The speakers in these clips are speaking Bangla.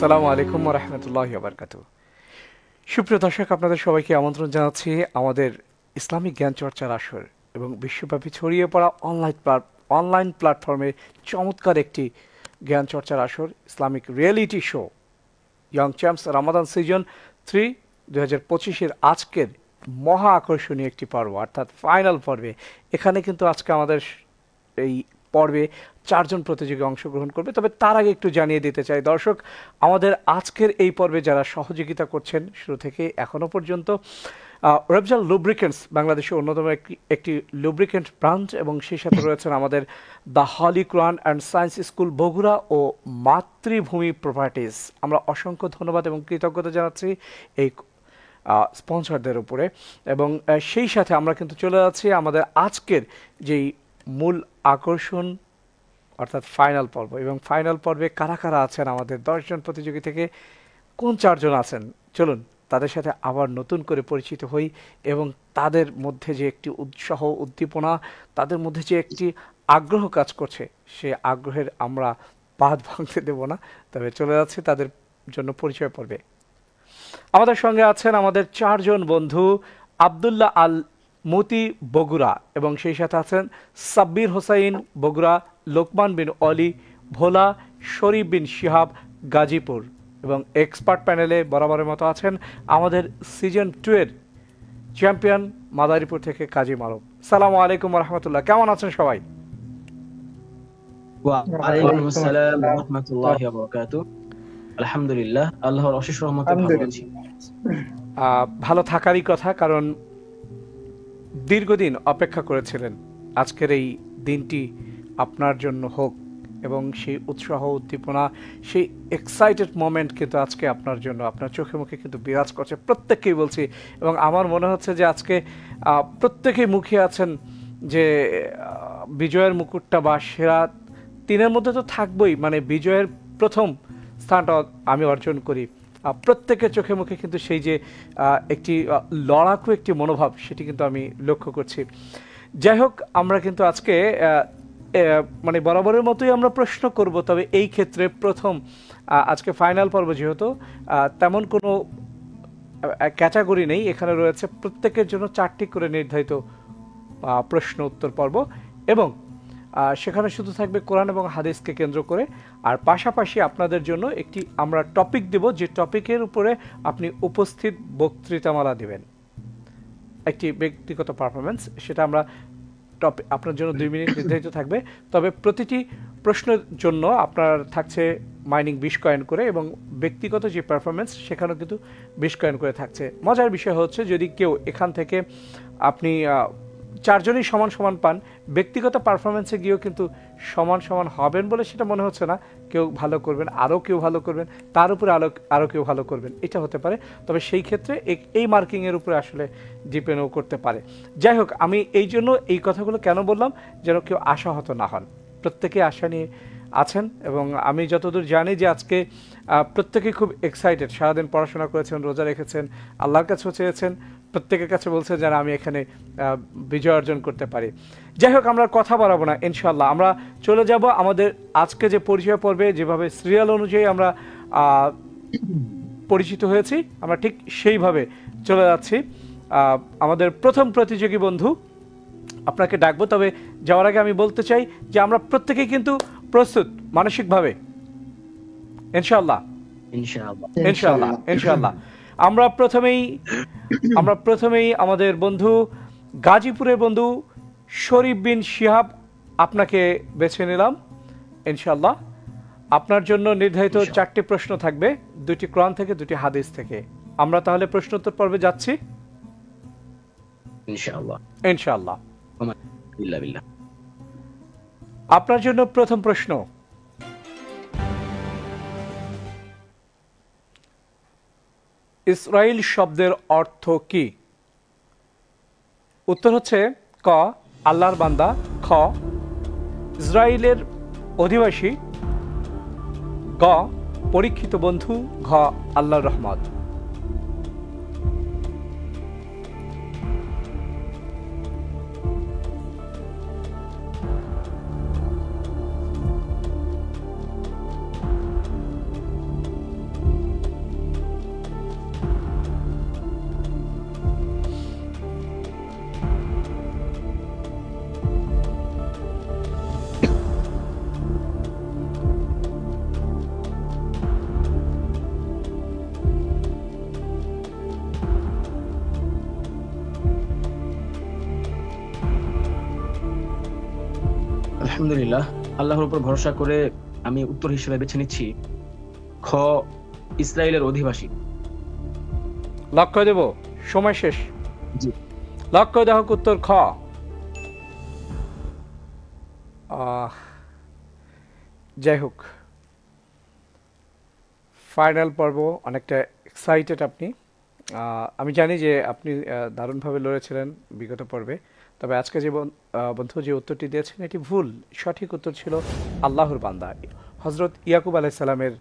আসসালামু আলাইকুম ওয়া রাহমাতুল্লাহি ওয়া বারাকাতুহু। সুপ্রিয় দর্শক, আপনাদের সবাইকে আমন্ত্রণ জানাচ্ছি আমাদের ইসলামিক জ্ঞান চর্চার আসর এবং বিশ্বব্যাপী ছড়িয়ে পড়া অনলাইন প্ল্যাটফর্মে চমৎকার একটি জ্ঞান চর্চার আসর, Islamic reality show young champs Ramadan season 3 2025-এর আজকের মহা আকর্ষণীয় একটি পর্ব, অর্থাৎ ফাইনাল পর্বে। এখানে কিন্তু আজকে আমাদের এই পর্বে 4 জন প্রতিযোগী অংশগ্রহণ করবে। তবে তার আগে একটু জানিয়ে দিতে চাই দর্শক, আমাদের আজকের এই পর্বে যারা সহযোগিতা করছেন শুরু থেকে এখনো পর্যন্ত, রেবজাল লুব্রিকেন্টস বাংলাদেশের অন্যতম একটি লুব্রিকেন্ট ব্রাঞ্চ, এবং সেই সাথে রয়েছেন আমাদের the holy Quran and science school Bogura ও মাতৃভূমি প্রপার্টিজ। আমরা অসংখ্য ধন্যবাদ এবং কৃতজ্ঞতা জানাচ্ছি এই স্পন্সরদের উপরে। এবং সেই সাথে আমরা কিন্তু চলে যাচ্ছি আমাদের আজকের যেই মূল আকর্ষণ, অর্থাৎ ফাইনাল পর্ব। এবং ফাইনাল পর্বে কারা কারা আছেন আমাদের 10 জন প্রতিযোগী থেকে কোন 4 জন আছেন, চলুন তাদের সাথে আবার নতুন করে পরিচিত হই এবং তাদের মধ্যে যে একটি উৎসাহ উদ্দীপনা, তাদের মধ্যে যে একটি আগ্রহ কাজ করছে, সে আগ্রহের আমরা বাঁধ ভাঙতে দেব না। তবে চলে যাচ্ছে তাদের জন্য পরিচয় পর্বে। আমাদের সঙ্গে আছেন আমাদের 4 জন বন্ধু, আব্দুল্লাহ আল মতি বগুড়া, এবং সেই সাথে আছেন সাব্বির হোসাইন বগুড়া, লোকমান বিন অলি ভোলা, শরীফ বিন শিহাব গাজীপুর। এবং এক্সপার্ট প্যানেলে বরাবরের মতো আছেন আমাদের সিজন 2 এর চ্যাম্পিয়ন মাদারীপুর থেকে কাজী মারুফ। সালামু আলাইকুম ওয়া রাহমাতুল্লাহ, কেমন আছেন সবাই? ওয়া আলাইকুম আসসালাম ওয়া রাহমাতুল্লাহি ওয়া বারাকাতুহু। আলহামদুলিল্লাহ, আল্লাহর অশেষ রহমতে ভালো আছি। ভালো থাকারই কথা, কারণ দীর্ঘদিন অপেক্ষা করেছিলেন আজকের এই দিনটি আপনার জন্য হোক, এবং সেই উৎসাহ উদ্দীপনা, সেই এক্সাইটেড মোমেন্ট কিন্তু আজকে আপনার জন্য, আপনার চোখে মুখে কিন্তু বিরাজ করছে, প্রত্যেককেই বলছি। এবং আমার মনে হচ্ছে যে আজকে প্রত্যেকেই মুখিয়ে আছেন যে বিজয়ের মুকুটটা বা সেরা 3-এর মধ্যে তো থাকবই, মানে বিজয়ের প্রথম স্থানটা আমি অর্জন করি। প্রত্যেকের চোখে মুখে কিন্তু সেই যে একটি লড়াকু একটি মনোভাব, সেটি কিন্তু আমি লক্ষ্য করছি। যাই হোক, আমরা কিন্তু আজকে মানে বরাবরের মতোই আমরা প্রশ্ন করব, তবে এই ক্ষেত্রে প্রথম আজকে ফাইনাল পর্ব যেহেতু তেমন কোনো ক্যাটাগরি নেই, এখানে রয়েছে প্রত্যেকের জন্য 4টি করে নির্ধারিত প্রশ্ন উত্তর পর্ব, এবং সেখানে শুধু থাকবে কোরআন এবং হাদিসকে কেন্দ্র করে। আর পাশাপাশি আপনাদের জন্য একটি আমরা টপিক দেব, যে টপিকের উপরে আপনি উপস্থিত বক্তৃতামালা দিবেন, একটি ব্যক্তিগত পারফরমেন্স, সেটা আমরা আপনার জন্য 2 মিনিট নির্ধারিত থাকবে। তবে প্রতিটি প্রশ্নের জন্য আপনার থাকছে মাইনিং 20 কয়েন করে, এবং ব্যক্তিগত যে পারফরমেন্স সেখানেও কিন্তু 20 কয়েন করে থাকছে। মজার বিষয় হচ্ছে, যদি কেউ এখান থেকে আপনি 4 জনই সমান সমান পান, ব্যক্তিগত পারফরমেন্সে গিয়েও কিন্তু সমান সমান হবেন বলে সেটা মনে হচ্ছে না। কেউ ভালো করবেন, আরও কেউ ভালো করবেন, তার উপরে আরও কেউ ভালো করবেন, এটা হতে পারে। তবে সেই ক্ষেত্রে এই মার্কিংয়ের উপরে আসলে ডিপেন্ডও করতে পারে। যাই হোক, আমি এই জন্য এই কথাগুলো কেন বললাম, যেন কেউ আশাহত না হন। প্রত্যেকে আশা নিয়ে আছেন, এবং আমি যতদূর জানি যে আজকে প্রত্যেকেই খুব এক্সাইটেড। সারাদিন পড়াশোনা করেছেন, রোজা রেখেছেন, আল্লাহর কাছেও চেয়েছেন, প্রত্যেকের কাছে বলছে যেন আমি এখানে বিজয় অর্জন করতে পারি। যাই হোক, আমরা কথা বাড়াবো না, ইনশাল্লাহ আমরা চলে যাব আমাদের আজকে যে পরিচয় পর্বে, যেভাবে সিরিয়াল অনুযায়ী আমরা পরিচিত হয়েছি, আমরা ঠিক সেইভাবে চলে যাচ্ছি। আমাদের প্রথম প্রতিযোগী বন্ধু, আপনাকে ডাকবো। তবে যাওয়ার আগে আমি বলতে চাই যে আমরা প্রত্যেকেই কিন্তু প্রস্তুত মানসিকভাবে, ইনশাআল্লাহ ইনশাআল্লাহ ইনশাআল্লাহ ইনশাআল্লাহ। আমরা প্রথমেই আমাদের বন্ধু গাজীপুরের বন্ধু শরীফ বিন শিহাব, আপনাকে বেছে নিলাম। ইনশাআল্লাহ আপনার জন্য নির্ধারিত 4টি প্রশ্ন থাকবে, 2টি কোরআন থেকে, 2টি হাদিস থেকে। আমরা তাহলে প্রশ্নোত্তর পর্বে যাচ্ছি ইনশাআল্লাহ ইনশাআল্লাহ। বিল্লাহ। আপনার জন্য প্রথম প্রশ্ন, ইসরাইল শব্দের অর্থ কি? উত্তর হচ্ছে ক আল্লাহর বান্দা, খ ইসরাইলের অধিবাসী, গ পরীক্ষিত বন্ধু, ঘ আল্লাহর রহমত। আলহামদুলিল্লাহ, আল্লাহর উপর ভরসা করে আমি উত্তর হিসেবে বেছে নিচ্ছি খ, ইসরায়েলের অধিবাসী। লক্ষ্য দেব, সময় শেষ। জি। লক্ষ্য দেহ উত্তর খ। যাই হোক, ফাইনাল পর্ব, অনেকটা এক্সাইটেড আপনি। আমি জানি যে আপনি দারুণভাবে লড়েছিলেন বিগত পর্বে, তবে আজকে যে বন্ধু যে উত্তরটি দিয়েছেন এটি ভুল। সঠিক উত্তর ছিল আল্লাহর বান্দা। হজরত ইয়াকুব আলাইসাল্লামের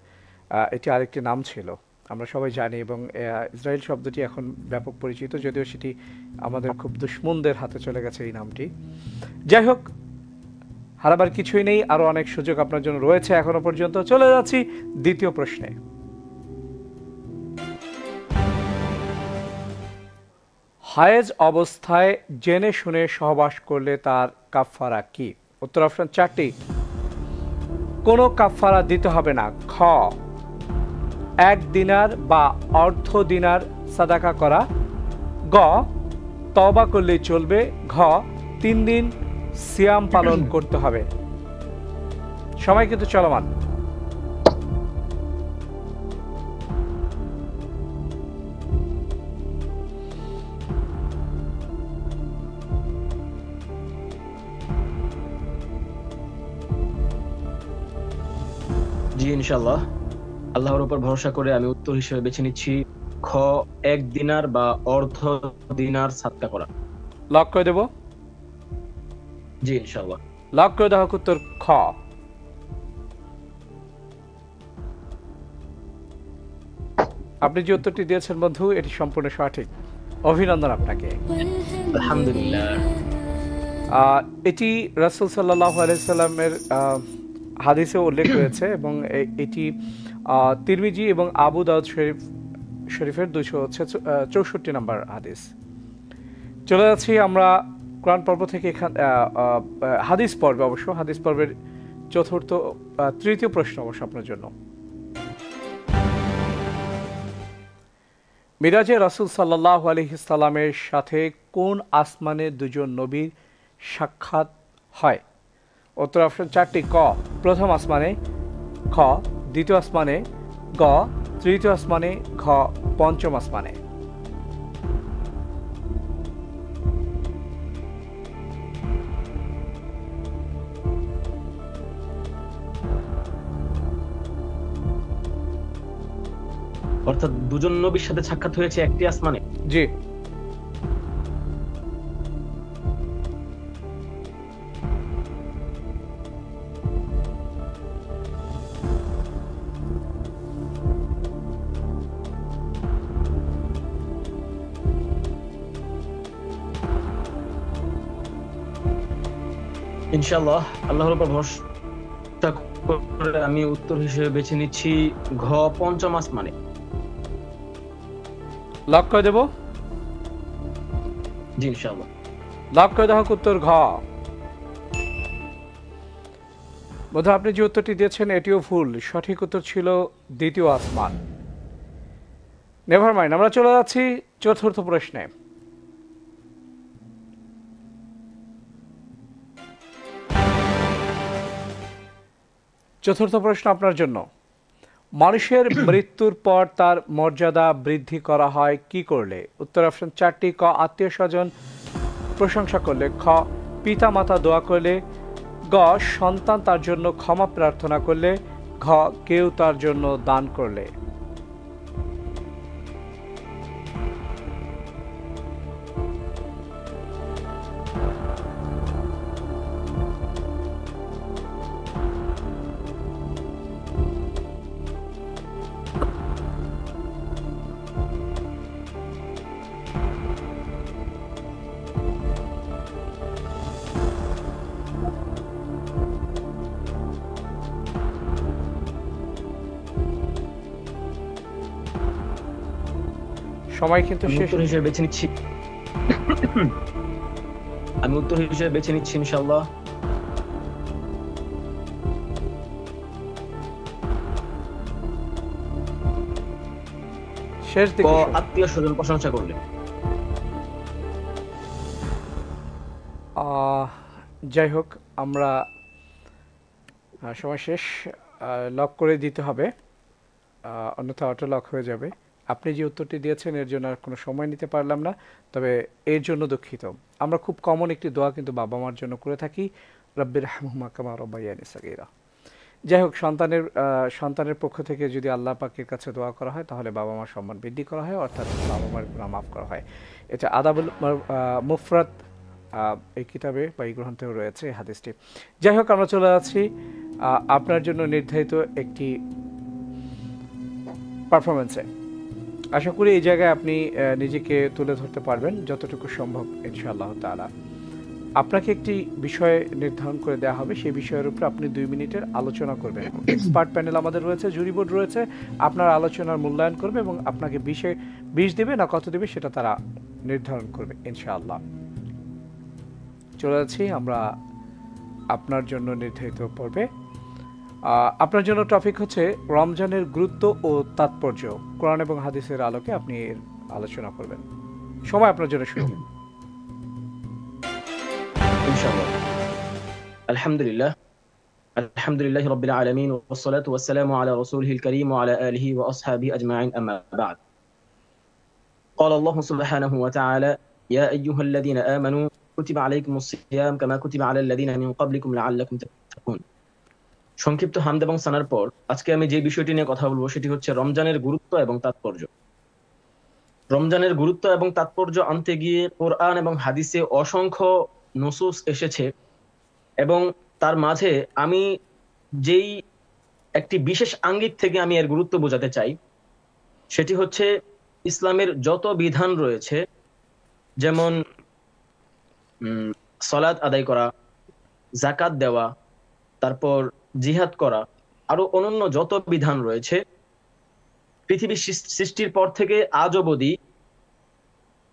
এটি আরেকটি নাম ছিল, আমরা সবাই জানি, এবং ইসরায়েল শব্দটি এখন ব্যাপক পরিচিত, যদিও সেটি আমাদের খুব দুশ্মনদের হাতে চলে গেছে এই নামটি। যাই হোক, হারাবার কিছুই নেই, আরও অনেক সুযোগ আপনার জন্য রয়েছে এখনো পর্যন্ত। চলে যাচ্ছি দ্বিতীয় প্রশ্নে। হায়েজ অবস্থায় জেনে শুনে সহবাস করলে তার কাফফারা কি? উত্তর অপশন 4টি। কোনো কাফফারা দিতে হবে না। খ, 1 দিনার বা অর্ধ দিনার সাদাকা করা। গ, তওবা করলেই চলবে। ঘ, 3 দিন সিয়াম পালন করতে হবে। সময় কিন্তু চলমান। জি, ইনশাআল্লাহ, আল্লাহর উপর ভরসা করে আমি উত্তর হিসেবে বেছে নিচ্ছি খ, 1 দিনার বা অর্ধ দিনার সাদকা করা। লক্ষ্য দেব। জি, ইনশাআল্লাহ। লক্ষ্য দেহ উত্তর খ। আপনি যে উত্তরটি দিয়েছেন বন্ধু, এটি সম্পূর্ণ সঠিক। অভিনন্দন আপনাকে। আলহামদুলিল্লাহ। এটি রাসূল সাল্লাল্লাহু আলাইহি সাল্লামের হাদিসে উল্লেখ রয়েছে, এবং এটি তিরমিজি এবং আবু দাউদ শরীফের 264 নম্বর হাদিস। চলে যাচ্ছি আমরা কোরআন পর্ব থেকে হাদিস পর্বে, অবশ্য হাদিস পর্বের তৃতীয় প্রশ্ন অবশ্য আপনার জন্য। মিরাজে রাসূল সাল্লাল্লাহু আলাইহি সাল্লামের সাথে কোন আসমানে দুজন নবীর সাক্ষাৎ হয়? উত্তর অপশন 4টি। ক, প্রথম আসমানে। খ, দ্বিতীয় আসমানে। গ, তৃতীয় আসমানে। ঘ, পঞ্চম আসমানে। অর্থাৎ দুজন নবীর সাথে সাক্ষাৎ হয়েছে একটি আসমানে। জি। ইনশাআল্লাহ, আল্লাহর উপর ভরসা করে আমি উত্তর হিসেবে বেছে নিচ্ছি ঘ, পঞ্চম আসমানে। লক্ষ্য দেব। জি, ইনশাআল্লাহ। লক্ষ্য দেহ উত্তর ঘ। বোধহয় আপনি যে উত্তরটি দিয়েছেন এটিও ভুল। সঠিক উত্তর ছিল দ্বিতীয় আসমান। নেভার মাইন্ড, আমরা চলে যাচ্ছি চতুর্থ প্রশ্নে। চতুর্থ প্রশ্ন আপনার জন্য। মানুষের মৃত্যুর পর তার মর্যাদা বৃদ্ধি করা হয় কি করলে? উত্তর অপশন 4টি। ক, আত্মীয় স্বজন প্রশংসা করলে। খ, পিতা মাতা দোয়া করলে। গ, সন্তান তার জন্য ক্ষমা প্রার্থনা করলে। ঘ, কেউ তার জন্য দান করলে। সময় কিন্তু শেষ। উত্তর হিসেবে বেছে নিচ্ছি আমি উত্তর হিসেবে বেছে নিচ্ছি ইনশাআল্লাহ শেষ দিকে আত্মীয় স্বজন প্রশংসা করলে। যাই হোক, আমরা সময় শেষ। লক করে দিতে হবে, অন্যথা অটো লক হয়ে যাবে। আপনি যে উত্তরটি দিয়েছেন এর জন্য আর কোনো সময় নিতে পারলাম না, তবে এর জন্য দুঃখিত। আমরা খুব কমন একটি দোয়া কিন্তু বাবা মার জন্য করে থাকি, রব্বির হামহুমা কামা রব্বায়ানি সাগীরা। যাই হোক, সন্তানের পক্ষ থেকে যদি আল্লাহ পাকের কাছে দোয়া করা হয় তাহলে বাবা মার সম্মান বৃদ্ধি করা হয়, অর্থাৎ বাবা মার গুনাহ মাফ করা হয়। এটা আদাবুল মুফরাদ এই কিতাবে বা এই গ্রন্থেও রয়েছে এই হাদিসটি। যাই হোক, আমরা চলে যাচ্ছি আপনার জন্য নির্ধারিত একটি পারফরমেন্সে। আশা করি এই জায়গায় আপনি নিজেকে তুলে ধরতে পারবেন যতটুকু সম্ভব ইনশাআল্লাহ তাআলা। আপনাকে একটি বিষয় নির্ধারণ করে দেওয়া হবে, সেই বিষয়ের উপর আপনি 2 মিনিটের আলোচনা করবেন। এক্সপার্ট প্যানেল আমাদের রয়েছে, জুরি বোর্ড রয়েছে, আপনার আলোচনার মূল্যায়ন করবে এবং আপনাকে 20 দেবে না কত দেবে সেটা তারা নির্ধারণ করবে ইনশাআল্লাহ। চলে যাচ্ছি আমরা আপনার জন্য নির্ধারিত পর্বে। আপনার জন্য টপিক হচ্ছে রমজানের গুরুত্ব ও তাৎপর্য। কোরআন এবং হাদিসের আলোকে আপনি এর আলোচনা করবেন। সময় আপনার জন্য শুরু। ইনশাআল্লাহ। আলহামদুলিল্লাহ রাব্বিল আলামিন ওয়াসসালাতু ওয়াসসালামু আলা রাসূলিল কারীম ওয়া আলা আলিহি ওয়া আসহাবিহি আজমাইন, আম্মা বা'দ। قال الله سبحانه وتعالى يا أيها الذين آمنوا كتب عليكم الصيام كما كتب على الذين من قبلكم لعلكم تتقون। সংক্ষিপ্ত হামদ এবং সানার পর আজকে আমি যে বিষয়টি নিয়ে কথা বলবো সেটি হচ্ছে রমজানের গুরুত্ব এবং তাৎপর্য। রমজানের গুরুত্ব এবং তাৎপর্য আনতে গিয়ে কোরআন এবং হাদিসে অসংখ্য নুসুস এসেছে এবং তার মাঝে আমি যেই একটি বিশেষ আঙ্গিক থেকে আমি এর গুরুত্ব বোঝাতে চাই সেটি হচ্ছে ইসলামের যত বিধান রয়েছে, যেমন সালাত আদায় করা, যাকাত দেওয়া, তারপর জিহাদ করা, আরো অন্যান্য যত বিধান রয়েছে পৃথিবীর সৃষ্টির পর থেকে আজ অবধি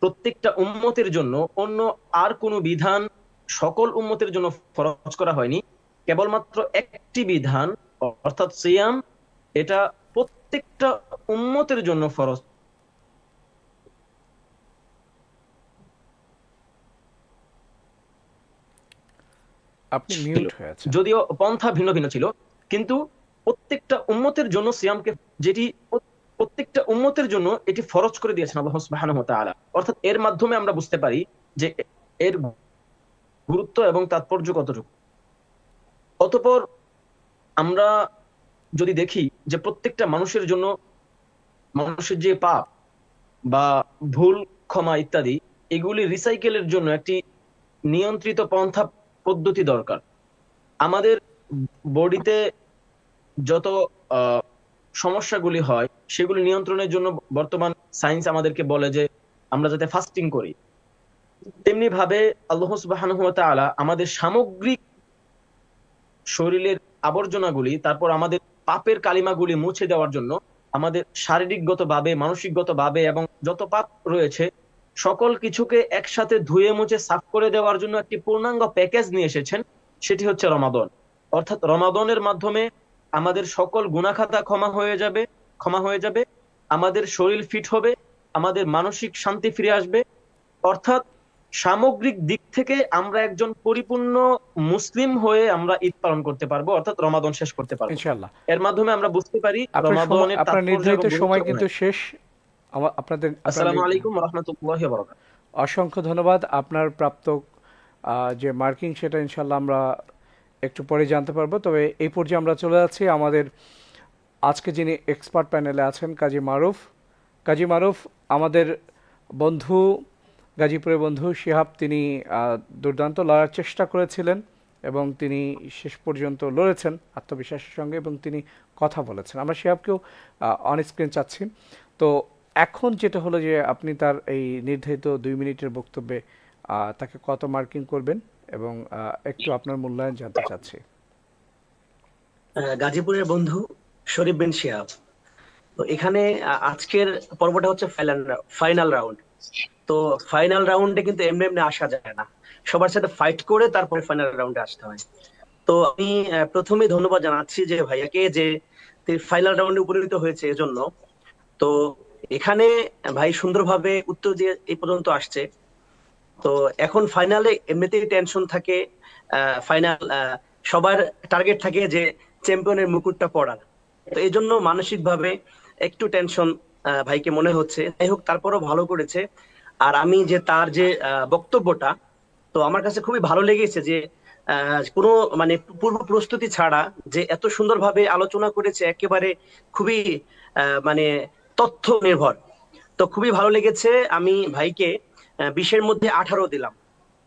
প্রত্যেকটা উম্মতের জন্য অন্য আর কোনো বিধান সকল উম্মতের জন্য ফরজ করা হয়নি। কেবলমাত্র একটি বিধান অর্থাৎ সিয়াম, এটা প্রত্যেকটা উম্মতের জন্য ফরজ। আপনি মিউট হয়ে আছেন। যদিও পন্থা ভিন্ন ভিন্ন ছিল, কিন্তু প্রত্যেকটা উম্মতের জন্য সিয়ামকে, যেটি প্রত্যেকটা উম্মতের জন্য এটি ফরজ করে দিয়েছেন আল্লাহ সুবহানাহু ওয়া তাআলা। অর্থাৎ এর মাধ্যমে আমরা বুঝতে পারি যে এর গুরুত্ব এবং তাৎপর্য কতটুকু। অতঃপর আমরা যদি দেখি যে প্রত্যেকটা মানুষের জন্য মানুষের যে পাপ বা ভুল ক্ষমা ইত্যাদি এগুলি রিসাইকেলের জন্য একটি নিয়ন্ত্রিত পন্থা পদ্ধতি দরকার। আমাদের বডিতে যত সমস্যাগুলি হয় সেগুলি নিয়ন্ত্রণের জন্য বর্তমান সায়েন্স আমাদেরকে বলে যে আমরা যাতে ফাস্টিং করি। তেমনি ভাবে আল্লাহ সুবহানাহু ওয়া তাআলা আমাদের সামগ্রিক শরীরের আবর্জনাগুলি, তারপর আমাদের পাপের কালিমাগুলি মুছে দেওয়ার জন্য আমাদের শারীরিকগতভাবে, মানসিকগতভাবে এবং যত পাপ রয়েছে সকল কিছুকে একসাথে ধুয়ে মুছে সাফ করে দেওয়ার জন্য একটি পূর্ণাঙ্গ প্যাকেজ নিয়ে এসেছেন, সেটি হচ্ছে রমাদান। অর্থাৎ রমাদানের মাধ্যমে আমাদের সকল গুনাহ খাতা ক্ষমা হয়ে যাবে, আমাদের শরীর ফিট হবে, আমাদের মানসিক শান্তি ফিরে আসবে। অর্থাৎ সামগ্রিক দিক থেকে আমরা একজন পরিপূর্ণ মুসলিম হয়ে আমরা ঈদ পালন করতে পারবো, অর্থাৎ রমাদান শেষ করতে পারবো ইনশাআল্লাহ। এর মাধ্যমে আমরা বুঝতে পারি রমাদানের আপনার নির্ধারিত সময় কিন্তু শেষ। আপনাদের আসসালামু আলাইকুম ওয়া রাহমাতুল্লাহি ওয়া বারাকাতুহু। অসংখ্য ধন্যবাদ। আপনার প্রাপ্ত যে মার্কিং সেটা ইনশাআল্লাহ আমরা একটু পরে জানতে পারবো। তবে এই পর্যায়ে আমরা চলে যাচ্ছি আমাদের আজকে যিনি এক্সপার্ট প্যানেলে আছেন, কাজী মারুফ। আমাদের বন্ধু, গাজীপুরের বন্ধু শিহাব, তিনি দুর্দান্ত লড়ার চেষ্টা করেছিলেন এবং তিনি শেষ পর্যন্ত লড়েছেন আত্মবিশ্বাসের সঙ্গে এবং তিনি কথা বলেছেন। আমরা শিহাবকেও অন স্ক্রিন চাচ্ছি। তো এখন যেটা হলো যে আপনি তার এই নির্ধারিত 2 মিনিটের বক্তব্যে তাকে কত মার্কিং করবেন এবং একটু আপনার মূল্যায়ন জানতে চাচ্ছি। গাজীপুরের বন্ধু শরীফ বিন শিহাব, তো এখানে আজকের পর্বটা হচ্ছে ফাইনাল রাউন্ড। তো ফাইনাল রাউন্ডে কিন্তু এমনি এমনি আসা যায় না, সবার সাথে ফাইট করে তারপরে ফাইনাল রাউন্ডে আসতে হয়। তো আমি প্রথমেই ধন্যবাদ জানাচ্ছি যে ভাইয়াকে, যে ফাইনাল রাউন্ডে উপনীত হয়েছে এজন্য। তো এখানে ভাই সুন্দরভাবে উত্তর দিয়ে এই পর্যন্ত আসছে। তো এখন ফাইনালে এমনিতেই টেনশন থাকে, ফাইনাল সবার টার্গেট থাকে যে চ্যাম্পিয়নের মুকুটটা পড়ার। তো এই জন্য মানসিক ভাবে একটু টেনশন ভাইকে মনে হচ্ছে। যাই হোক, তারপরও ভালো করেছে। আর আমি যে তার যে বক্তব্যটা, তো আমার কাছে খুবই ভালো লেগেছে যে কোনো মানে পূর্ব প্রস্তুতি ছাড়া যে এত সুন্দরভাবে আলোচনা করেছে, একেবারে খুবই মানে তথ্য নির্ভর। তো খুবই ভালো লেগেছে। আমি ভাইকে 20-এর মধ্যে 18 দিলাম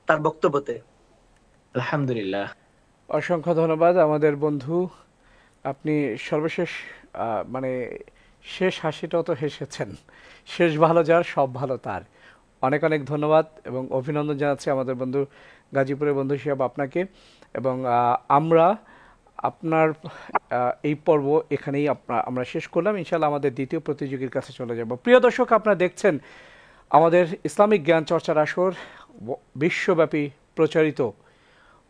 তার বক্তব্যতে। আলহামদুলিল্লাহ। অসংখ্য ধন্যবাদ আমাদের বন্ধু। আপনি সর্বশেষ মানে শেষ হাসিটাও তো হেসেছেন। শেষ ভালো যার সব ভালো তার। অনেক অনেক ধন্যবাদ এবং অভিনন্দন জানাচ্ছি আমাদের বন্ধু গাজীপুরের বন্ধু শিহাব আপনাকে। এবং আমরা আপনার এই পর্ব এখানেই আমরা শেষ করলাম। ইনশাআল্লাহ আমাদের দ্বিতীয় প্রতিযোগীর কাছে চলে যাব। প্রিয় দর্শক, আপনারা দেখছেন আমাদের ইসলামিক জ্ঞান চর্চার আসর বিশ্বব্যাপী প্রচারিত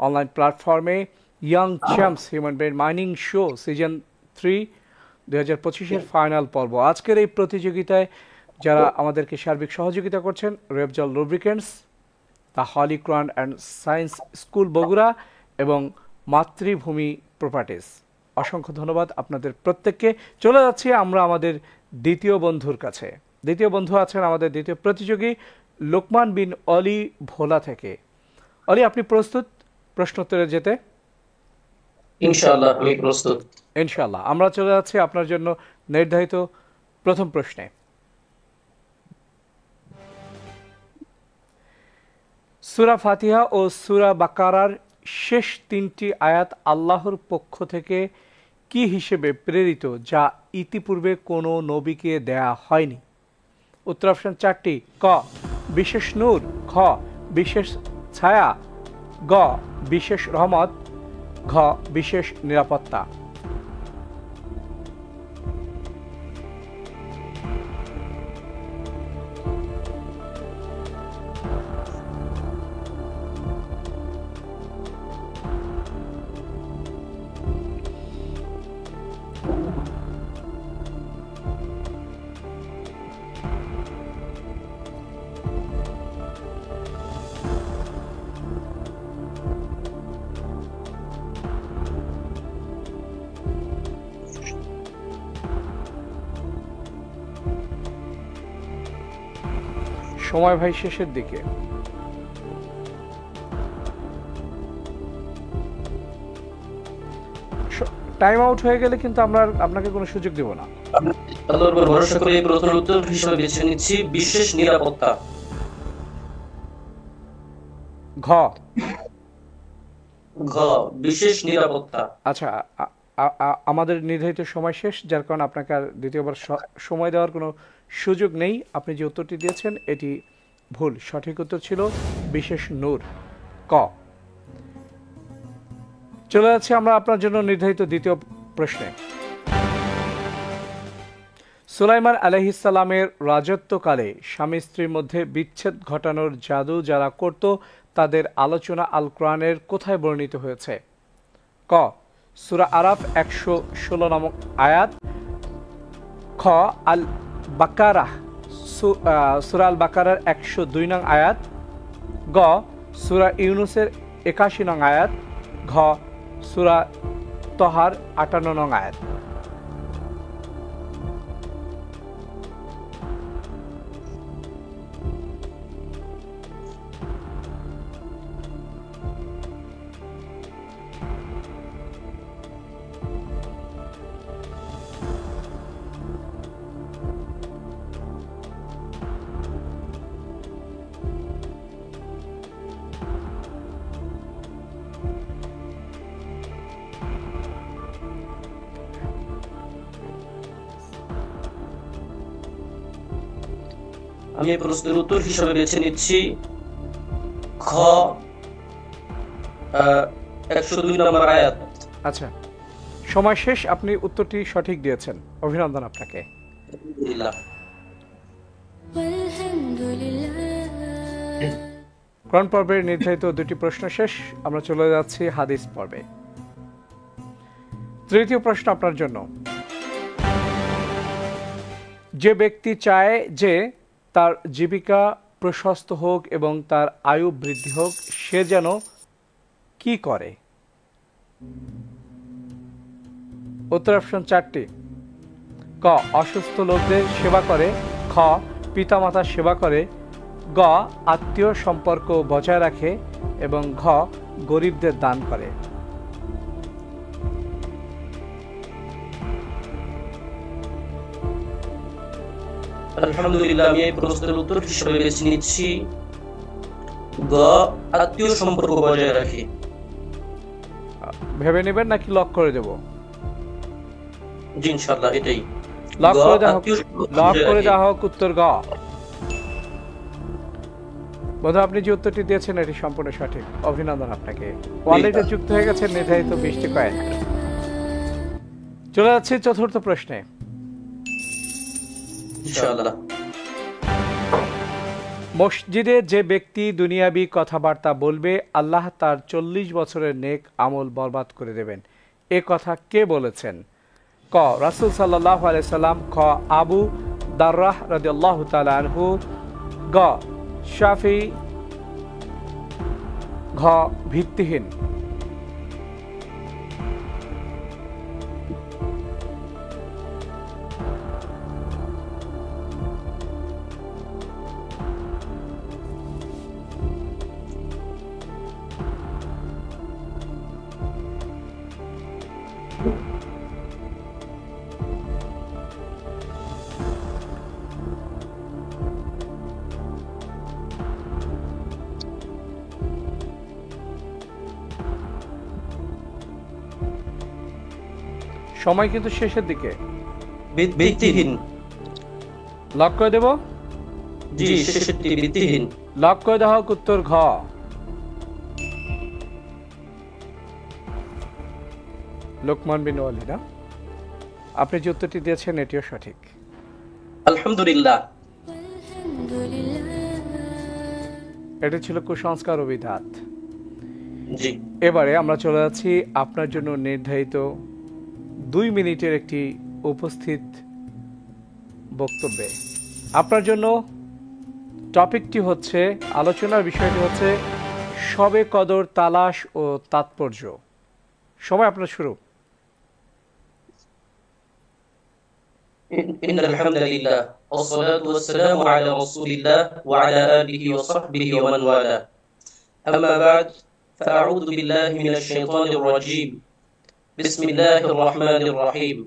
অনলাইন প্ল্যাটফর্মে young champs human brain mining show season 3 2025-এর ফাইনাল পর্ব। আজকের এই প্রতিযোগিতায় যারা আমাদেরকে সার্বিক সহযোগিতা করছেন, Rebzal lubricants, the holy Quran and science school Bogura এবং মাতৃভূমি প্রপার্টিজ, অসংখ্য ধন্যবাদ আপনাদের প্রত্যেককে। চলে যাচ্ছি আমরা আমাদের দ্বিতীয় বন্ধুর কাছে। দ্বিতীয় বন্ধু আছেন আমাদের দ্বিতীয় প্রতিযোগী লোকমান বিন অলি ভোলা থেকে। অলি, আপনি প্রস্তুত প্রশ্নোত্তরে যেতে? ইনশাআল্লাহ আমি প্রস্তুত। ইনশাআল্লাহ। আমরা চলে যাচ্ছি আপনার জন্য নির্ধারিত প্রথম প্রশ্নে। সূরা ফাতিহা ও সূরা বাকারার শেষ 3টি আয়াত আল্লাহর পক্ষ থেকে কি হিসেবে প্রেরিত, যা ইতিপূর্বে কোনো নবীকে দেয়া হয়নি? উত্তর অপশন 4টি। ক বিশেষ নূর, খ বিশেষ ছায়া, গ বিশেষ রহমত, ঘ বিশেষ নিরাপত্তা। সময় ভাই শেষের দিকে। টাইম আউট হয়ে গেলে কিন্তু আমরা আপনাকে কোনো সুযোগ দেব না। আল্লাহর উপর ভরসা করে এই প্রশ্নের উত্তর হিসেবে বেছে নিচ্ছি বিশেষ নিরাপত্তা। ঘ ঘ বিশেষ নিরাপত্তা। আচ্ছা, আমাদের নির্ধারিত সময় শেষ, যার কারণে আপনাকে আর দ্বিতীয়বার সময় দেওয়ার কোনো সুযোগ নেই। আপনি যে উত্তরটি দিয়েছেন এটি ভুল। সঠিক উত্তর ছিল বিশেষ নূর, ক। চলে যাচ্ছি আমরা আপনার জন্য নির্ধারিত দ্বিতীয় প্রশ্নে। সুলাইমান আলাইহিস সালামের রাজত্বকালে স্বামী স্ত্রীর মধ্যে বিচ্ছেদ ঘটানোর জাদু যারা করত তাদের আলোচনা আল কোরআনের কোথায় বর্ণিত হয়েছে? ক সূরা আরাফ 116 নামক আয়াত, খ আল বাকারা সূরা আল বাকারার 102 নং আয়াত, গ সূরা ইউনুসের 81 নং আয়াত, ঘ সূরা তহার 58 নং আয়াত। আমি এই প্রশ্নের উত্তর হিসেবে বেছে নিচ্ছি খ 102 নম্বর আয়াত। আচ্ছা, সময় শেষ। আপনি উত্তরটি সঠিক দিয়েছেন, অভিনন্দন আপনাকে। কোরআন পর্বের নির্ধারিত দুটি প্রশ্ন শেষ। আমরা চলে যাচ্ছি হাদিস পর্বে। তৃতীয় প্রশ্ন আপনার জন্য। যে ব্যক্তি চায় যে তার জীবিকা প্রশস্ত হোক এবং তার আয়ু বৃদ্ধি হোক, সে যেন কি করে? ক উত্তর অপশন 4টি। ক অসুস্থ লোকদের সেবা করে, খ পিতামাতার সেবা করে, গ আত্মীয় সম্পর্ক বজায় রাখে এবং ঘ গরিবদের দান করে। আলহামদুলিল্লাহ, আমি এই প্রশ্নের উত্তর হিসেবে বেছে নিচ্ছি গ আত্মীয় সম্পর্ক বজায় রাখে। ভেবে নেবেন নাকি লক করে দেব? জি ইনশাআল্লাহ এটাই। লক করে দেওয়া হোক উত্তর গ। বন্ধু, আপনি যে উত্তরটি দিয়েছেন এটি সম্পূর্ণ সঠিক। অভিনন্দন আপনাকে। ওয়ালেটে যুক্ত হয়ে গেছে নির্ধারিত 20টি কয়েন। চলে যাচ্ছে চতুর্থ প্রশ্নে। ইনশাআল্লাহ। মসজিদে যে ব্যক্তি দুনিয়াবি কথাবার্তা বলবে আল্লাহ তার 40 বছরের নেক আমল বরবাদ করে দেবেন, এ কথা কে বলেছেন? ক রাসূল সাল্লাল্লাহু আলাইহি সাল্লাম, খ আবু দাররাহ রাদিয়াল্লাহু তাআলা আনহু, গ শাফি, ঘ ভিত্তিহীন। সময় কিন্তু শেষের দিকে। ভিত্তিহীন। লক করে দেব? জি, শেষেরটি ভিত্তিহীন। লক করে দেওয়া হোক উত্তর ঘ। লোকমান বিন ওয়ালি না? আপনি যে উত্তরটি দিয়েছেন এটিও সঠিক। আলহামদুলিল্লাহ। এটি ছিল কুসংস্কার ও বিদআত। জি। এবারে আমরা চলে যাচ্ছি আপনার জন্য নির্ধারিত 2 মিনিটের একটি উপস্থিত বক্তব্যে। আপনার জন্য টপিকটি হচ্ছে, আলোচনার বিষয়টি হচ্ছে শবে কদর তালাশ ও তাৎপর্য। সময় আপনার শুরু। إن الحمد لله والصلاة والسلام على رسول الله وعلى آله وصحبه ومن والاه. أما بعد فأعوذ بالله من الشيطان الرجيم. بسم الله الرحمن الرحيم.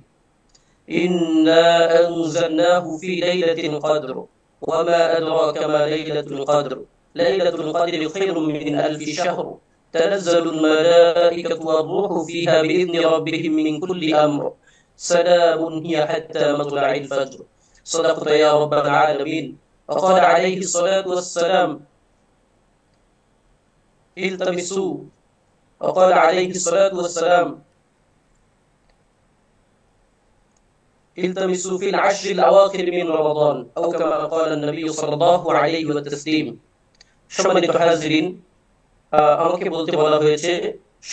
إنا أنزلناه في ليلة القدر وما أدراك ما ليلة القدر. ليلة القدر خير من 1000 شهر. تنزل الملائكة والروح فيها بإذن ربهم من كل أمر. سلام هي حتى مطلع الفجر. صدقت يا رب العالمين. وقال عليه الصلاة والسلام التمسوا. وقال عليه الصلاة والسلام التمسوا في العشر الأواخر من رمضان أو كما قال النبي صلى الله عليه وسلم. সম্মানিত হাজিরিন, আমাকে বলতে বলা হয়েছে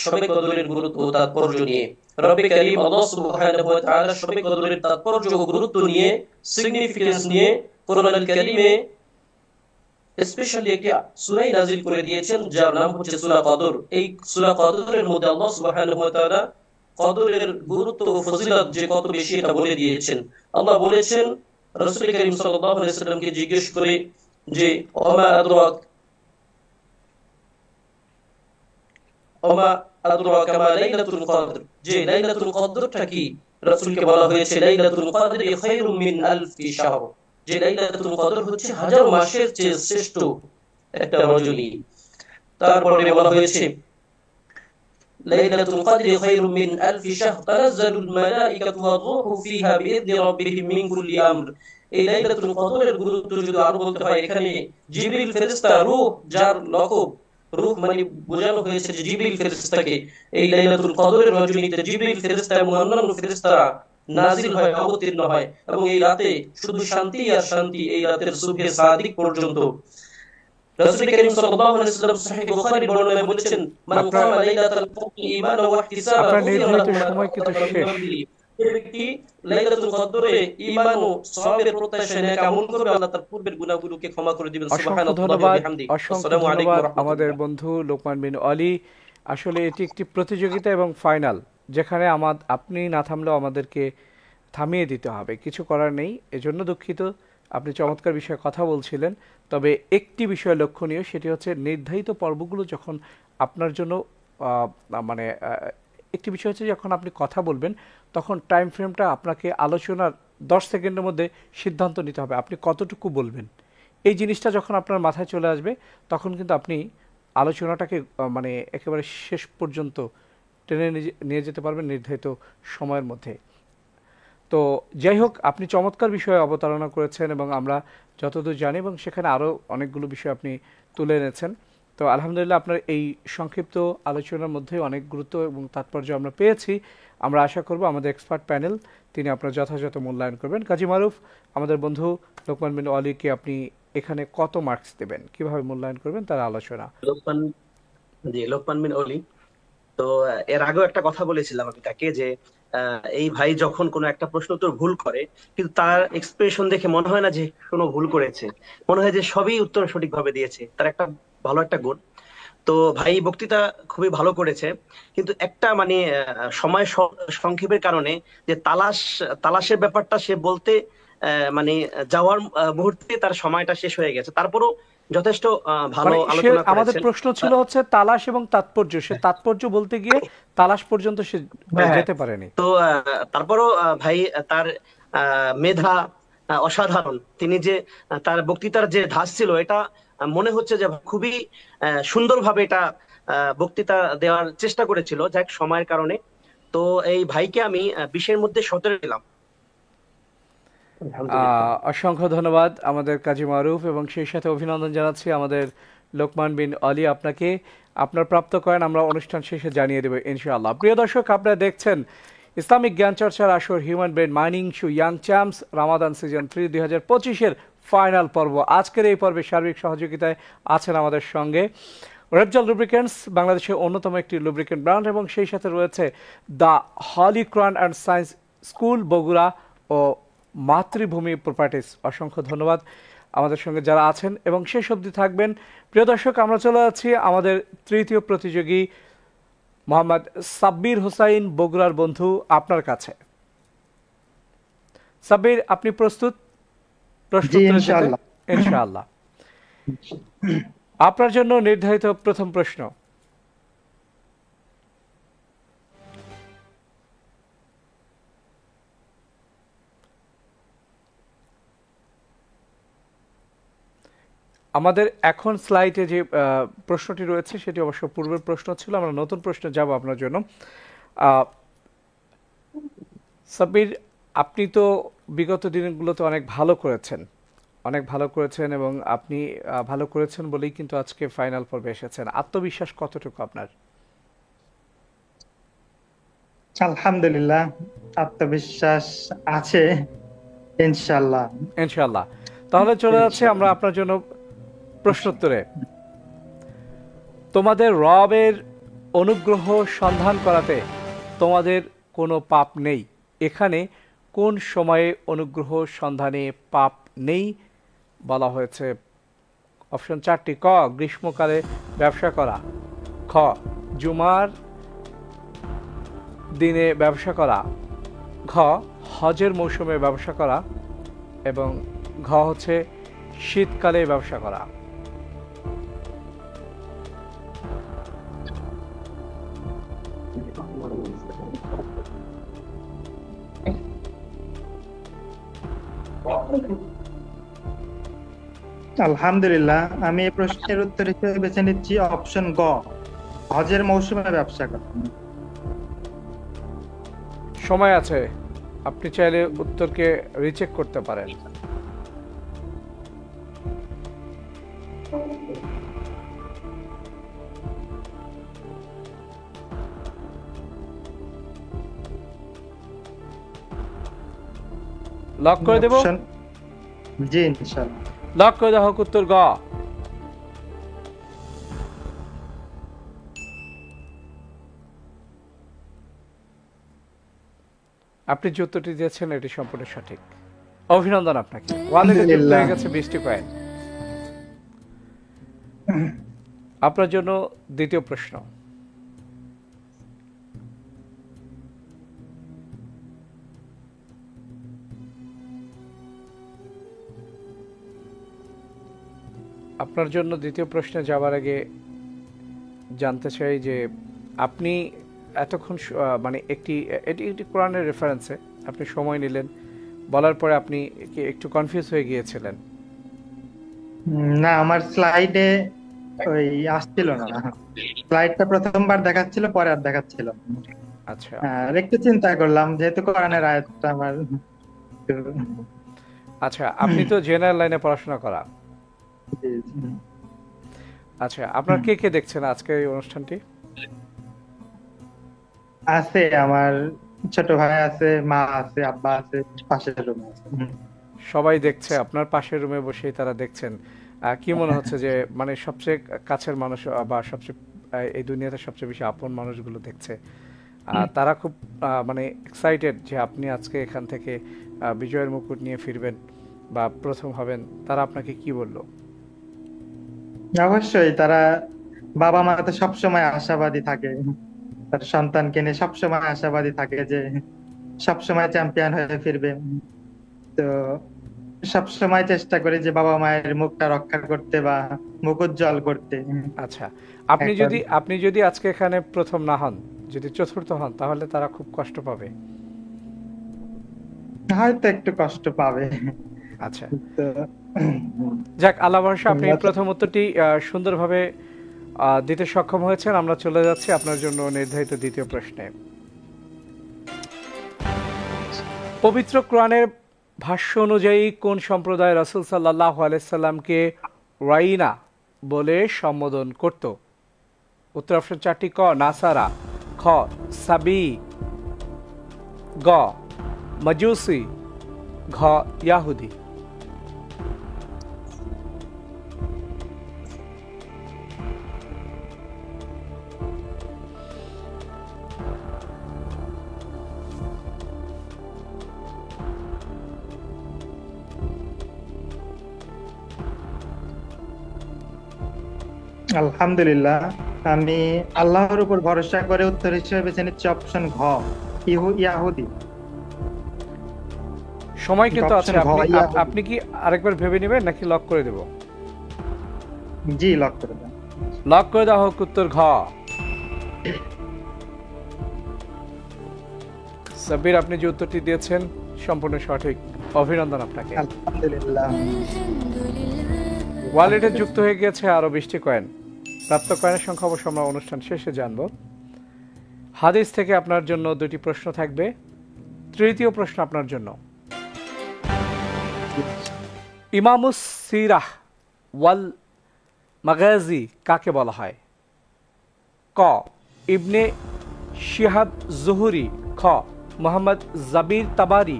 শবে কদরের গুরুত্ব ও তাৎপর্য নিয়ে। রব্বে কারীম আল্লাহ সুবহানাহু ওয়া তাআলা শবে কদরের তাৎপর্য ও গুরুত্ব নিয়ে, সিগনিফিকেন্স নিয়ে কোরআনুল কারীমে স্পেশালি একটি সূরা নাযিল করে দিয়েছেন যার নাম হচ্ছে সূরা কদর। এই সূরা কদরের মধ্যে আল্লাহ সুবহানাহু ওয়া তাআলা কদরের গুরুত্ব ও ফজিলত যে কত বেশি এটা বলে দিয়েছেন। আল্লাহ বলেছেন রাসূল কারীম সাল্লাল্লাহু আলাইহি ওয়াসাল্লামকে জিজ্ঞেস করে যে ওমা আদরাকা মা লাইলাতুল কদর, যে লাইলাতুল কদরটা কি? রাসূলকে বলা হয়েছে লাইলাতুল কদরি খায়রুম মিন 1000 শাহর, যে লাইলাতুল কদর হচ্ছে হাজার মাসের চেয়ে শ্রেষ্ঠ একটা রজনী। তারপরে বলা হয়েছে লাইলাতুল কদরি খায়রুম মিন 1000 শাহর তানাজ্জালুল মালাইকাতু ওয়ার-রূহু ফিহা বিইذনি রাব্বিহিম মিন কুল্লি আমর। এই লাইলাতুল কদরের গুরুত্ব যদি আরো বলতে হয়, এখানে জিবরিল ফেরেশতা, রূহ যার লকব, রূহ মানে বোঝানো হয়েছে যে জিবরিল ফেরেশতাকে। এই লাইলাতুল কদরের রজনীতে জিবরিল ফেরেশতা এবং অন্যান্য ফেরেশতারা নাজিল হয়, অবতীর্ণ হয়, এবং এই রাতে শুধু শান্তি আর শান্তি। এই রাতের সুবহে সাদিক পর্যন্ত রাসূল কারীম সাল্লাল্লাহু আলাইহি ওয়াসাল্লাম সহিহ বুখারীর বর্ণনায় বলেছেন মান কামা লাইলাতুল কদর ঈমানান ওয়া ইহতিসাবান আপনার নির্ধারিত সময় কিন্তু শেষ। যে ব্যক্তি লাইলাতুল কদরে ঈমান ও সওয়াবের প্রত্যাশায় নেক আমল করবে, আল্লাহ তার পূর্বের গুনাহগুলোকে ক্ষমা করে দিবেন। সুবহানাল্লাহি ওয়া বিহামদিহি। অসংখ্য ধন্যবাদ আমাদের বন্ধু লোকমান বিন ওয়ালি আসলে এটি একটি প্রতিযোগিতা এবং ফাইনাল, যেখানে আপনি না থামলেও আমাদেরকে থামিয়ে দিতে হবে, কিছু করার নেই, এজন্য দুঃখিত। আপনি চমৎকার বিষয়ে কথা বলছিলেন, তবে একটি বিষয় লক্ষণীয়, সেটি হচ্ছে নির্ধারিত পর্বগুলো যখন আপনার জন্য মানে একটি বিষয় হচ্ছে যখন আপনি কথা বলবেন তখন টাইম ফ্রেমটা আপনাকে আলোচনার 10 সেকেন্ডের মধ্যে সিদ্ধান্ত নিতে হবে আপনি কতটুকু বলবেন। এই জিনিসটা যখন আপনার মাথায় চলে আসবে তখন কিন্তু আপনি আলোচনাটাকে মানে একেবারে শেষ পর্যন্ত টেনে নিয়ে যেতে পারবেন নির্ধারিত সময়ের মধ্যে। তো যাই হোক, আপনি চমৎকার বিষয়ে অবতারণা করেছেন এবং আমরা যতদূর জানি এবং সেখানে আরও অনেকগুলো বিষয় আপনি তুলে এনেছেন। তো আলহামদুলিল্লাহ, আপনার এই সংক্ষিপ্ত আলোচনার মধ্যে অনেক গুরুত্ব এবং তাৎপর্য আমরা পেয়েছি। আমরা আশা করব আমাদের এক্সপার্ট প্যানেল তিনি আপনার যথাযথ মূল্যায়ন করবেন। কাজী মারুফ, আমাদের বন্ধু লোকমান বিন অলিকে আপনি এখানে কত মার্কস দেবেন, কিভাবে মূল্যায়ন করবেন তার আলোচনা। লোকমান বিন অলি, তো এর আগেও একটা কথা বলেছিলাম আমি তাকে যে এই ভাই যখন কোনো একটা প্রশ্ন উত্তর ভুল করে কিন্তু তার এক্সপ্রেশন দেখে মনে হয় না যে কোনো ভুল করেছে, মনে হয় যে সবই উত্তর সঠিকভাবে দিয়েছে। তার একটা ভালো একটা গুণ। তো ভাই বক্তৃতা খুবই ভালো করেছে, কিন্তু একটা মানে সময় সংক্ষেপের কারণে যে তালাশের ব্যাপারটা সে বলতে মানে যাওয়ার মুহূর্তে তার সময়টা শেষ হয়ে গেছে। তারপরও যথেষ্ট ভালো আলোচনা করেছেন। আমাদের প্রশ্ন ছিল হচ্ছে তালাশ এবং তাৎপর্য, সে তাৎপর্য বলতে গিয়ে তালাশ পর্যন্ত সে যেতে পারেনি। তো তারপরও ভাই তার মেধা অসাধারণ। তিনি যে তার বক্তৃতার যে ধাঁচ ছিল এটা মনে হচ্ছে যে খুবই সুন্দরভাবে এটা বক্তৃতা দেওয়ার চেষ্টা করেছিল, যাক সময়ের কারণে। তো এই ভাইকে আমি 20-এর মধ্যে 17 দিলাম। অসংখ্য ধন্যবাদ আমাদের কাজী মারুফ, এবং সেই সাথে অভিনন্দন জানাচ্ছি আমাদের লোকমান বিন অলি আপনাকে। আপনার প্রাপ্ত কয়েন আমরা অনুষ্ঠান শেষে জানিয়ে দেব ইনশাআল্লাহ। প্রিয় দর্শক, আপনারা দেখছেন ইসলামিক জ্ঞান চর্চার আসর human brain mining show young champs Ramadan season 3 2025-এর ফাইনাল পর্ব। আজকের এই পর্বে সার্বিক সহযোগিতায় আছেন আমাদের সঙ্গে রেপজল লুব্রিকেন্টস, বাংলাদেশের অন্যতম একটি লুব্রিকেন্ট ব্র্যান্ড, এবং সেই সাথে রয়েছে the holy crown and science school Bogura ও মাতৃভূমি প্রপার্টিস। অসংখ্য ধন্যবাদ আমাদের সঙ্গে যারা আছেন এবং শেষ অবধি থাকবেন। প্রিয় দর্শক, আমরা চলে যাচ্ছি আমাদের তৃতীয় প্রতিযোগী মোহাম্মদ সাব্বির হোসাইন বগুড়ার বন্ধু আপনার কাছে। সাব্বির, আপনি প্রস্তুত? ইনশাআল্লাহ। আপনার জন্য নির্ধারিত প্রথম প্রশ্ন। আমাদের এখন স্লাইডে যে প্রশ্নটি রয়েছে সেটি অবশ্য পূর্বের প্রশ্ন ছিল, আমরা নতুন প্রশ্ন যাব আপনার জন্য। সাব্বির, আপনি তো বিগত দিনগুলোতে অনেক ভালো করেছেন এবং আপনি ভালো করেছেন বলেই কিন্তু আজকে ফাইনাল পর্বে এসেছেন। আত্মবিশ্বাস কতটুকু আপনার? আলহামদুলিল্লাহ, আত্মবিশ্বাস আছে ইনশাআল্লাহ। তাহলে চলে যাচ্ছে আমরা আপনার জন্য প্রশ্নোত্তরে। তোমাদের রবের অনুগ্রহ সন্ধান করাতে তোমাদের কোনো পাপ নেই। এখানে কোন সময়ে অনুগ্রহ সন্ধানে পাপ নেই বলা হয়েছে? অপশন 4টি। ক, গ্রীষ্মকালে ব্যবসা করা। খ, জুমার দিনে ব্যবসা করা। ঘ, হজের মৌসুমে ব্যবসা করা। এবং ঘ হচ্ছে শীতকালে ব্যবসা করা। আলহামদুলিল্লাহ, আমি এই প্রশ্নের উত্তর হিসেবে বেছে নিচ্ছি অপশন গ, হজের মৌসুমে ব্যবসা করা। সময় আছে, আপনি চাইলে উত্তরকে রিচেক করতে পারেন। লক করে দেব? জি ইনশাআল্লাহ। লক করে দেওয়া হোক উত্তর গ। আপনি যে উত্তরটি দিয়েছেন এটি সম্পূর্ণ সঠিক। অভিনন্দন আপনাকে। ওয়ালেটে যুক্ত হয়ে গেছে 20টি কয়েন। আপনার জন্য দ্বিতীয় প্রশ্ন। আপনার জন্য দ্বিতীয় প্রশ্নে যাওয়ার আগে জানতে চাই যে আপনি এতক্ষণ মানে এটি একটি কোরআনের রেফারেন্সে আপনি সময় নিলেন, বলার পরে আপনি কি একটু কনফিউজ হয়ে গিয়েছিলেন? না, আমার স্লাইডে ওই আসছিল না, স্লাইডটা প্রথমবার দেখাচ্ছিল, পরে আর দেখাচ্ছিল না। আচ্ছা আর একটু চিন্তা করলাম যেহেতু কোরআনের আয়াতটা আমার আচ্ছা, আপনি তো জেনারেল লাইনে পড়াশোনা করা। আচ্ছা, আপনার কে কে দেখছেন আজকে এই অনুষ্ঠানটি? আছে, আমার ছোট ভাই আছে, মা আছে, আব্বা আছে, পাশের রুমে আছে। সবাই দেখছে, আপনার পাশের রুমে বসেই তারা দেখছেন। কি মনে হচ্ছে যে মানে সবচেয়ে কাছের মানুষ বা সবচেয়ে এই দুনিয়াতে সবচেয়ে বেশি আপন মানুষগুলো দেখছে, তারা খুব মানে এক্সাইটেড যে আপনি আজকে এখান থেকে বিজয়ের মুকুট নিয়ে ফিরবেন বা প্রথম হবেন। তারা আপনাকে কি বললো? অবশ্যই, তারা বাবা মা তো সবসময় আশাবাদী থাকে, তার সন্তানকে নিয়ে সবসময় আশাবাদী থাকে যে সবসময় চ্যাম্পিয়ন হয়ে ফিরবে। তো সবসময় চেষ্টা করি যে বাবা মায়ের মুখটা রক্ষা করতে বা মুখ উজ্জ্বল করতে। আচ্ছা, আপনি যদি আজকে এখানে প্রথম না হন, যদি চতুর্থ হন, তাহলে তারা খুব কষ্ট পাবে। হয়তো একটু কষ্ট পাবে। আচ্ছা, তো যাক, আল্লাহ ভরসা আপনি প্রথম উত্তরটি সুন্দরভাবে দিতে সক্ষম হয়েছেন। আমরা চলে যাচ্ছি আপনার জন্য নির্ধারিত দ্বিতীয় প্রশ্নে। পবিত্র কোরআনের ভাষ্য অনুযায়ী কোন সম্প্রদায় রাসূল সাল্লাল্লাহু আলাইহি সাল্লামকে রাইনা বলে সম্বোধন করত? উত্তর অপশন 4টি: ক নাসারা, খ সাবি, গ মাজুসি, ঘ ইয়াহুদি। আলহামদুলিল্লাহ, আমি আল্লাহর উপর ভরসা করে উত্তর হিসেবে বেছে নিচ্ছি অপশন ঘ, ইয়াহুদি। সময় কিন্তু আছে, Option ঘ, ইয়াহুদি। আপনি কি আরেকবার ভেবে নেবেন নাকি লক করে দেব? জি, লক করে দেন। লক করে দেওয়া হোক উত্তর ঘ। সাব্বির, আপনি যে উত্তরটি দিয়েছেন সম্পূর্ণ সঠিক, অভিনন্দন আপনাকে। আলহামদুলিল্লাহ। ওয়ালেটে যুক্ত হয়ে গিয়েছে আরো 20টি কয়েন। প্রাপ্ত কয়েনের সংখ্যা অবশ্য আমরা অনুষ্ঠান শেষে জানবো। হাদিস থেকে আপনার জন্য 2টি প্রশ্ন থাকবে। তৃতীয় প্রশ্ন আপনার জন্য, ইমামুস সিরাহ ওয়াল মাগাজি কাকে বলা হয়? ক ইবনে শিহাব জুহরি, খ মুহাম্মদ জাবির তাবারি,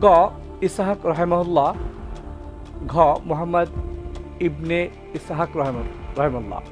গ ইসহাক রাহিমাহুল্লাহ, ঘ মুহাম্মদ ইবনে ইসহাক রাহিমাহুল্লাহ।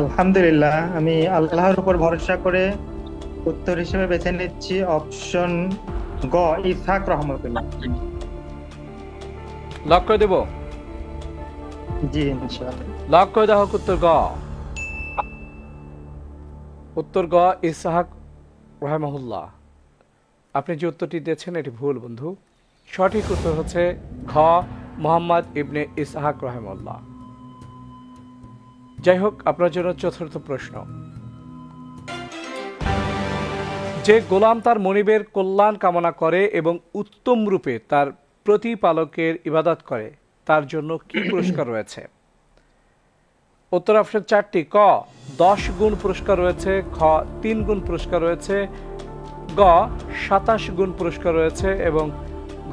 আলহামদুলিল্লাহ, আমি আল্লাহর উপর ভরসা করে উত্তর হিসেবে বেছে নিচ্ছি অপশন গ, ইসহাক রহমতুল্লাহ। লক করে দেব? জি, ইনশাআল্লাহ। লক করে দেওয়া হোক উত্তর গ। উত্তর গ, ইসহাক রাহিমাহুল্লাহ। আপনি যে উত্তরটি দিয়েছেন এটি ভুল বন্ধু। সঠিক উত্তর হচ্ছে ঘ, মুহাম্মদ ইবনে ইসহাক রাহিমাহুল্লাহ। যাই হোক, আপনার জন্য চতুর্থ প্রশ্ন, যে গোলাম তার মনিবের কল্যাণ কামনা করে এবং উত্তম রূপে তার প্রতিপালকের ইবাদত করে, তার জন্য কি পুরস্কার রয়েছে? উত্তর অপশন 4টি: ক 10 গুণ পুরস্কার রয়েছে, খ 3 গুণ পুরস্কার রয়েছে, গ 27 গুণ পুরস্কার রয়েছে এবং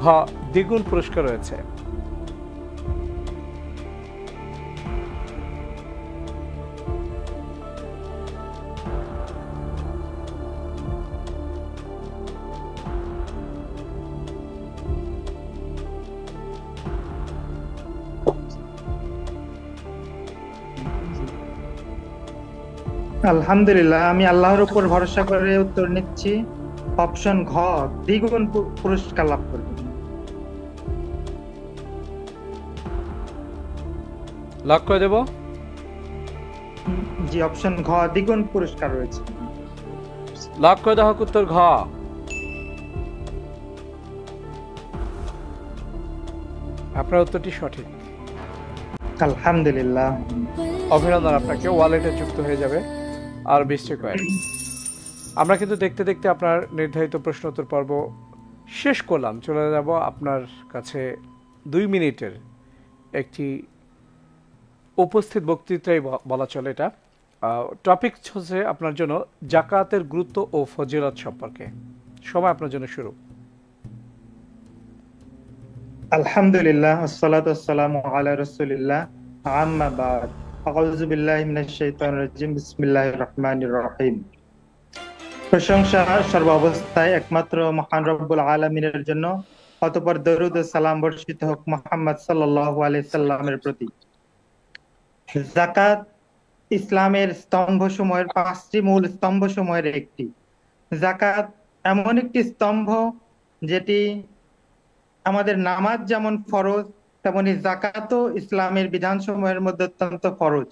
ঘ দ্বিগুণ পুরস্কার রয়েছে। আলহামদুলিল্লাহ, আমি আল্লাহর উপর ভরসা করে উত্তর নিচ্ছি। অপশন ঘ, দ্বিগুণ পুরস্কার লাভ করবে। লক করে দেব। জি, অপশন ঘ, দ্বিগুণ পুরস্কার রয়েছে। লক করে দেওয়া হোক উত্তর ঘ। আপনার উত্তরটি সঠিক। আলহামদুলিল্লাহ, অভিনন্দন আপনাকে, ওয়ালেটে যুক্ত হয়ে যাবে আর 20টি কয়েন। আমরা কিন্তু দেখতে দেখতে আপনার নির্ধারিত প্রশ্ন উত্তর পর্ব শেষ করলাম। চলে যাব আপনার কাছে 2 মিনিটের একটি উপস্থিত বক্তৃতাই বলা চলে। এটা টপিক হচ্ছে আপনার জন্য জাকাতের গুরুত্ব ও ফজিলত সম্পর্কে। সময় আপনার জন্য শুরু। আলহামদুলিল্লাহ, আসসালাতু ওয়াসসালামু আলা রাসূলিল্লাহ, আম্মা বাদ। আউযু বিল্লাহি মিনাশ শাইতানির রাজিম, বিসমিল্লাহির রহমানির রহিম। প্রশংসা সর্বাবস্থায় একমাত্র মহান রব্বুল আলামিনের জন্য, অতঃপর দরুদ ও সালাম বর্ষিত হোক মুহাম্মদ সাল্লাল্লাহু আলাইহি সাল্লামের প্রতি। যাকাত ইসলামের স্তম্ভসমূহের 5টি মূল স্তম্ভসমূহের একটি। যাকাত এমন একটি স্তম্ভ যেটি আমাদের নামাজ যেমন ফরজ, তেমনি যাকাতও ইসলামের বিধানসমূহের মধ্যে অত্যন্ত ফরজ।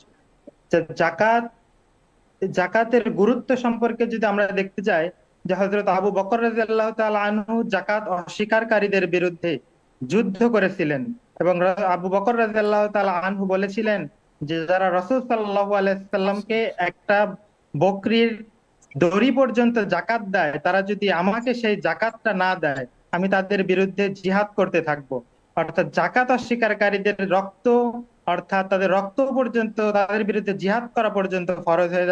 জাকাতের গুরুত্ব সম্পর্কে যদি আমরা দেখতে যাই, যে হযরত আবু বকর রাদিয়াল্লাহু তাআলা আনহু জাকাত অস্বীকারীদের বিরুদ্ধে যুদ্ধ করেছিলেন, এবং আবু বকর রাদিয়াল্লাহু তাআলা আনহু বলেছিলেন যে যারা রাসূল সাল্লাল্লাহু আলাইহি সাল্লামকে একটা বকরির দড়ি পর্যন্ত জাকাত দেয়, তারা যদি আমাকে সেই জাকাতটা না দেয়, আমি তাদের বিরুদ্ধে জিহাদ করতে থাকবো। অর্থাৎ জাকাত অস্বীকারীদের রক্ত, অর্থাৎ তাদের রক্ত পর্যন্ত, তাদের বিরুদ্ধে জিহাদ করা পর্যন্ত ফরজ হয়ে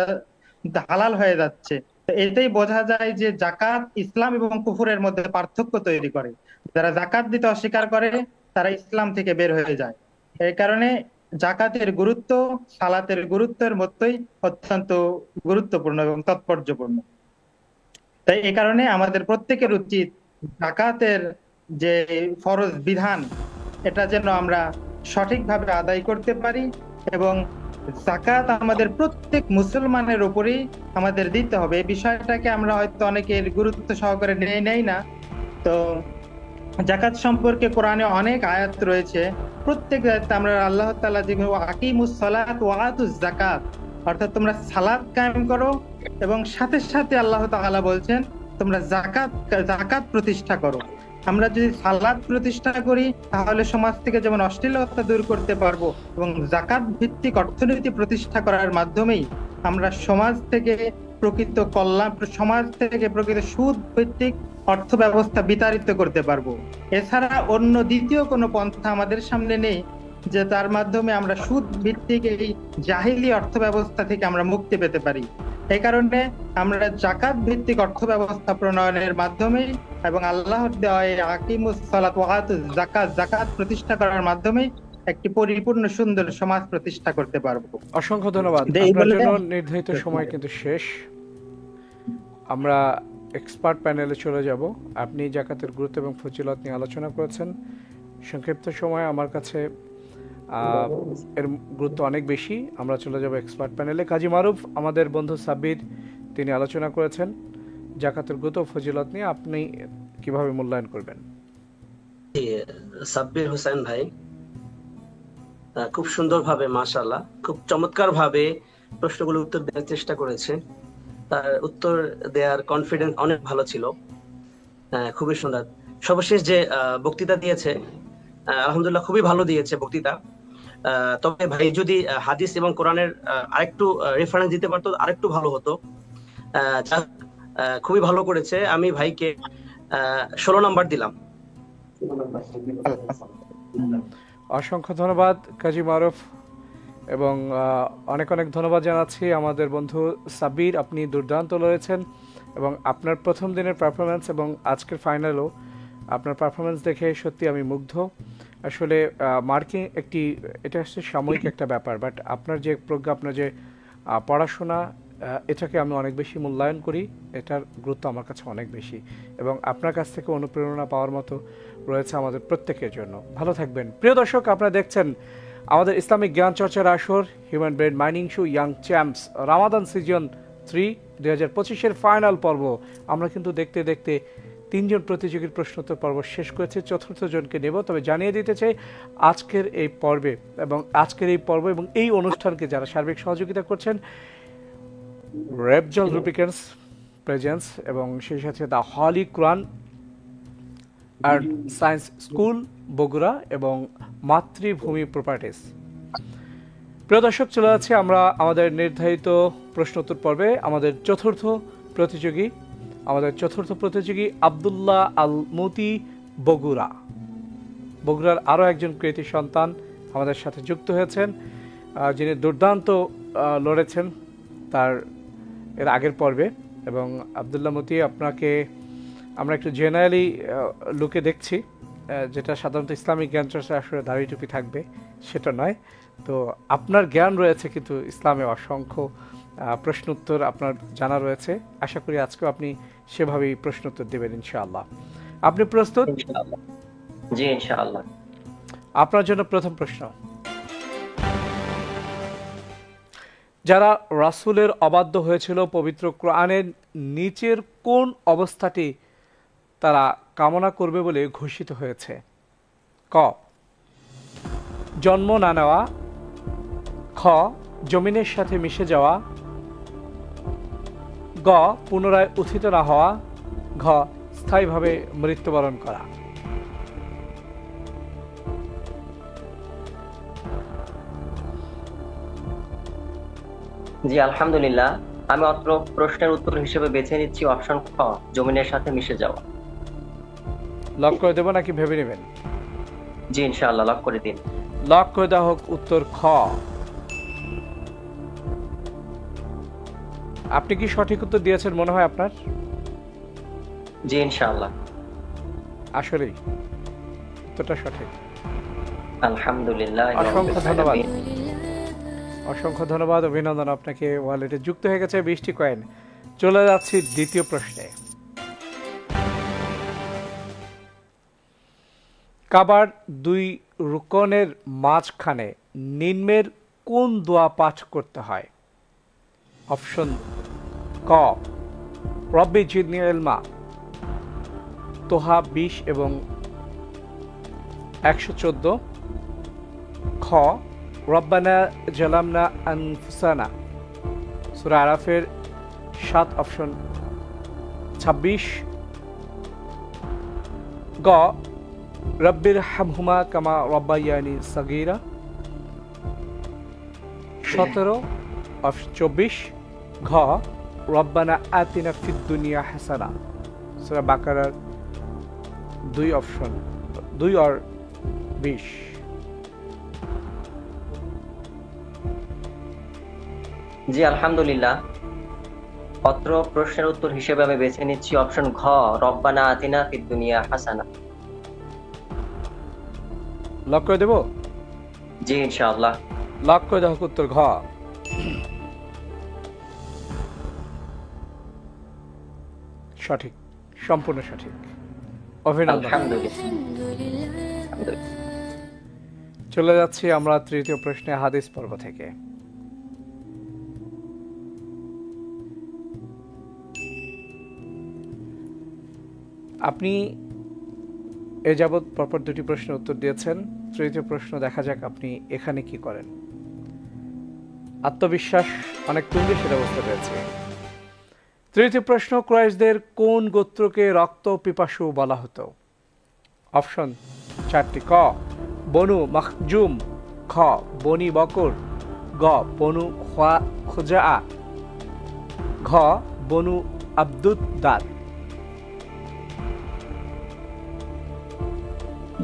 হালাল হয়ে যাচ্ছে। তো এটাই বোঝা যায় যে জাকাত ইসলাম এবং কুফরের মধ্যে পার্থক্য তৈরি করে। যারা জাকাত দিতে অস্বীকার করে তারা ইসলাম থেকে বের হয়ে যায়। এই কারণে জাকাতের গুরুত্ব সালাতের গুরুত্বের মতোই অত্যন্ত গুরুত্বপূর্ণ এবং তাৎপর্যপূর্ণ। তাই এই কারণে আমাদের প্রত্যেকের উচিত জাকাতের যে ফরজ বিধান, এটা যেন আমরা সঠিকভাবে আদায় করতে পারি, এবং যাকাত আমাদের প্রত্যেক মুসলমানের উপরেই আমাদের দিতে হবে। এই বিষয়টাকে আমরা হয়তো অনেকের গুরুত্ব সহকারে নেই না। তো জাকাত সম্পর্কে কোরআনে অনেক আয়াত রয়েছে। প্রত্যেক আয়াতে আমরা আল্লাহ তাআলা যে আকিমুস সালাত ওয়া আতুজ যাকাত, অর্থাৎ তোমরা সালাত কায়েম করো, এবং সাথে সাথে আল্লাহ তাআলা বলছেন তোমরা যাকাত প্রতিষ্ঠা করো। আমরা যদি সালাত প্রতিষ্ঠা করি তাহলে সমাজ থেকে যেমন অশ্লীলতা দূর করতে পারবো, এবং যাকাত ভিত্তিক অর্থনীতি প্রতিষ্ঠা করার মাধ্যমেই আমরা সমাজ থেকে প্রকৃত কল্যাণ, সমাজ থেকে প্রকৃত সুদ ভিত্তিক অর্থ ব্যবস্থা বিতাড়িত করতে পারবো। এছাড়া অন্য দ্বিতীয় কোনো পন্থা আমাদের সামনে নেই যে তার মাধ্যমে আমরা সুদ ভিত্তিক এই জাহিলি অর্থ ব্যবস্থা থেকে আমরা মুক্তি পেতে পারি। এই কারণে আমরা জাকাত ভিত্তিক অর্থ ব্যবস্থা প্রণয়নের মাধ্যমে এবং আল্লাহর দেওয়া আকিমুস সালাত ওয়া আতুজ যাকাত, যাকাত প্রতিষ্ঠা করার মাধ্যমে একটি পরিপূর্ণ সুন্দর সমাজ প্রতিষ্ঠা করতে পারবো। অসংখ্য ধন্যবাদ। আপনার জন্য নির্ধারিত সময় কিন্তু শেষ। আমরা এক্সপার্ট প্যানেলে চলে যাব। আপনি জাকাতের গুরুত্ব এবং ফজিলত নিয়ে আলোচনা করেছেন। সংক্ষিপ্ত সময় আমার কাছে এর গুরুত্ব অনেক বেশি। আমরা চলে যাব এক্সপার্ট প্যানেলে। কাজী মারুফ, আমাদের বন্ধু সাব্বির, তিনি আলোচনা করেছেন জাকাতের গুরুত্ব ও ফজিলত নিয়ে। আপনি কিভাবে মূল্যায়ন করবেন? সাব্বির হোসেন ভাই খুব সুন্দরভাবে, মাশাআল্লাহ, খুব চমৎকার ভাবে প্রশ্নগুলোর উত্তর দেওয়ার চেষ্টা করেছে। তার উত্তর দেওয়ার কনফিডেন্স অনেক ভালো ছিল, খুবই সুন্দর। সর্বশেষ যে বক্তৃতা দিয়েছে, আলহামদুলিল্লাহ খুবই ভালো দিয়েছে বক্তৃতা। তবে ভাই যদি হাদিস এবং কোরআনের আরেকটু রেফারেন্স দিতে পারতো আরেকটু ভালো হতো। খুবই ভালো করেছে। আমি ভাইকে 16 নাম্বার দিলাম। অসংখ্য ধন্যবাদ কাজী মারুফ, এবং অনেক অনেক ধন্যবাদ জানাচ্ছি আমাদের বন্ধু সাব্বির। আপনি দুর্দান্ত রয়েছেন, এবং আপনার প্রথম দিনের পারফরমেন্স এবং আজকের ফাইনালও আপনার পারফরমেন্স দেখে সত্যি আমি মুগ্ধ। আসলে মার্কিং এটা হচ্ছে সাময়িক একটা ব্যাপার, বাট আপনার যে প্রজ্ঞা, আপনার যে পড়াশোনা, এটাকে আমি অনেক বেশি মূল্যায়ন করি। এটার গুরুত্ব আমার কাছে অনেক বেশি, এবং আপনার কাছ থেকে অনুপ্রেরণা পাওয়ার মতো রয়েছে আমাদের প্রত্যেকের জন্য। ভালো থাকবেন। প্রিয় দর্শক, আপনারা দেখছেন আমাদের ইসলামিক জ্ঞান চর্চার আসর human brain mining show young champs Ramadan season 3 2025-এর ফাইনাল পর্ব আমরা কিন্তু দেখতে দেখতে 3 জন প্রতিযোগীর প্রশ্নোত্তর পর্ব শেষ করেছে। চতুর্থ জনকে নেব, তবে জানিয়ে দিতে চাই আজকের এই পর্বে এবং এই অনুষ্ঠানকে যারা সার্বিক সহযোগিতা করছেন রেবজল রুপিকেন্স প্রেজেন্স এবং সেই সাথে the holy Quran art science school Bogura এবং মাতৃভূমি প্রপার্টিস। প্রিয় দর্শক, চলে যাচ্ছে আমরা আমাদের নির্ধারিত প্রশ্নোত্তর পর্বে। আমাদের চতুর্থ প্রতিযোগী আব্দুল্লাহ আল মতি বগুড়ার আরও একজন কৃতি সন্তান আমাদের সাথে যুক্ত হয়েছেন, যিনি দুর্দান্ত লড়েছেন তার এর আগের পর্বে। এবং আব্দুল্লাহ মতি, আপনাকে আমরা একটু জেনারেলি লুকে দেখছি, যেটা সাধারণত ইসলামিক জ্ঞান চর্চা আসলে দাড়ি টুপি থাকবে সেটা নয়। তো আপনার জ্ঞান রয়েছে কিন্তু ইসলামে অসংখ্য প্রশ্নোত্তর আপনার জানা রয়েছে। আশা করি আজকেও আপনি সেভাবেই প্রশ্নোত্তর দেবেন ইনশাআল্লাহ। আপনি প্রস্তুত? জি ইনশাআল্লাহ। আপনার জন্য প্রথম প্রশ্ন, যারা রাসূলের অবাধ্য হয়েছিল পবিত্র কোরআনের নিচের কোন অবস্থাটি তারা কামনা করবে বলে ঘোষিত হয়েছে? ক, জন্ম না নেওয়া, খ, জমিনের সাথে মিশে যাওয়া, গ, পুনরায় উত্থিত না হওয়া, ঘ, স্থায়ীভাবে মৃত্যুবরণ করা। জি আলহামদুলিল্লাহ, আমি অত্র প্রশ্নের উত্তর হিসেবে বেছে নিচ্ছি অপশন খ, জমিনের সাথে মিশে যাওয়া। লক করে দেব নাকি ভেবে নেবেন? জি ইনশাআল্লাহ, লক করে দিন। লক করে দেওয়া হোক উত্তর খ। আপনি কি সঠিক উত্তর দিয়েছেন মনে হয় আপনার? জি ইনশাআল্লাহ, আসলেই উত্তরটা সঠিক। আলহামদুলিল্লাহ, অসংখ্য ধন্যবাদ, অভিনন্দন আপনাকে। ওয়ালেটে যুক্ত হয়ে গেছে 20টি কয়েন। চলে যাচ্ছি দ্বিতীয় প্রশ্নে। কাবার 2 রুকনের মাঝখানে নিম্নের কোন দোয়া পাঠ করতে হয়? অপশন ক, রব্বি জিদনি ইলমা, তোহা 20 এবং 114, খ, রব্বানা জালামনা আনফুসানা, সূরা আরাফের 7 অপশন 26, গ, রব্বির হামহুমা কামা রব্বায়ানি সাগীরা 17 অপশন 24, ঘ, রব্বানা আতিনা ফিদ দুনিয়া হাসানা, সূরা বাকারার 2 অপশন 2 আর 20। জি আলহামদুলিল্লাহ, অত্র প্রশ্নের উত্তর হিসেবে আমি বেছে নিচ্ছি অপশন ঘ, রব্বানা আতিনা ফিদ দুনিয়া হাসানা। লক করে দেব? জি ইনশাআল্লাহ, লক করে দেওয়া হোক উত্তর ঘ। সঠিক, সম্পূর্ণ সঠিক, অভিনন্দন। চলে যাচ্ছি আমরা তৃতীয় প্রশ্নে হাদিস পর্ব থেকে। আপনি এ যাবৎ পরপর 2টি প্রশ্নের উত্তর দিয়েছেন। তৃতীয় প্রশ্ন, দেখা যাক আপনি এখানে কি করেন। আত্মবিশ্বাস অনেক তুঙ্গে সেটা বুঝতে পেরেছি। তৃতীয় প্রশ্ন, কুরাইশদের কোন গোত্রকে রক্ত পিপাসু বলা হতো? অপশন 4টি, ক, বনু মাখজুম, খ, বনি বকর, গ, বনু খুজা, ঘ, বনু আব্দুদ্দার।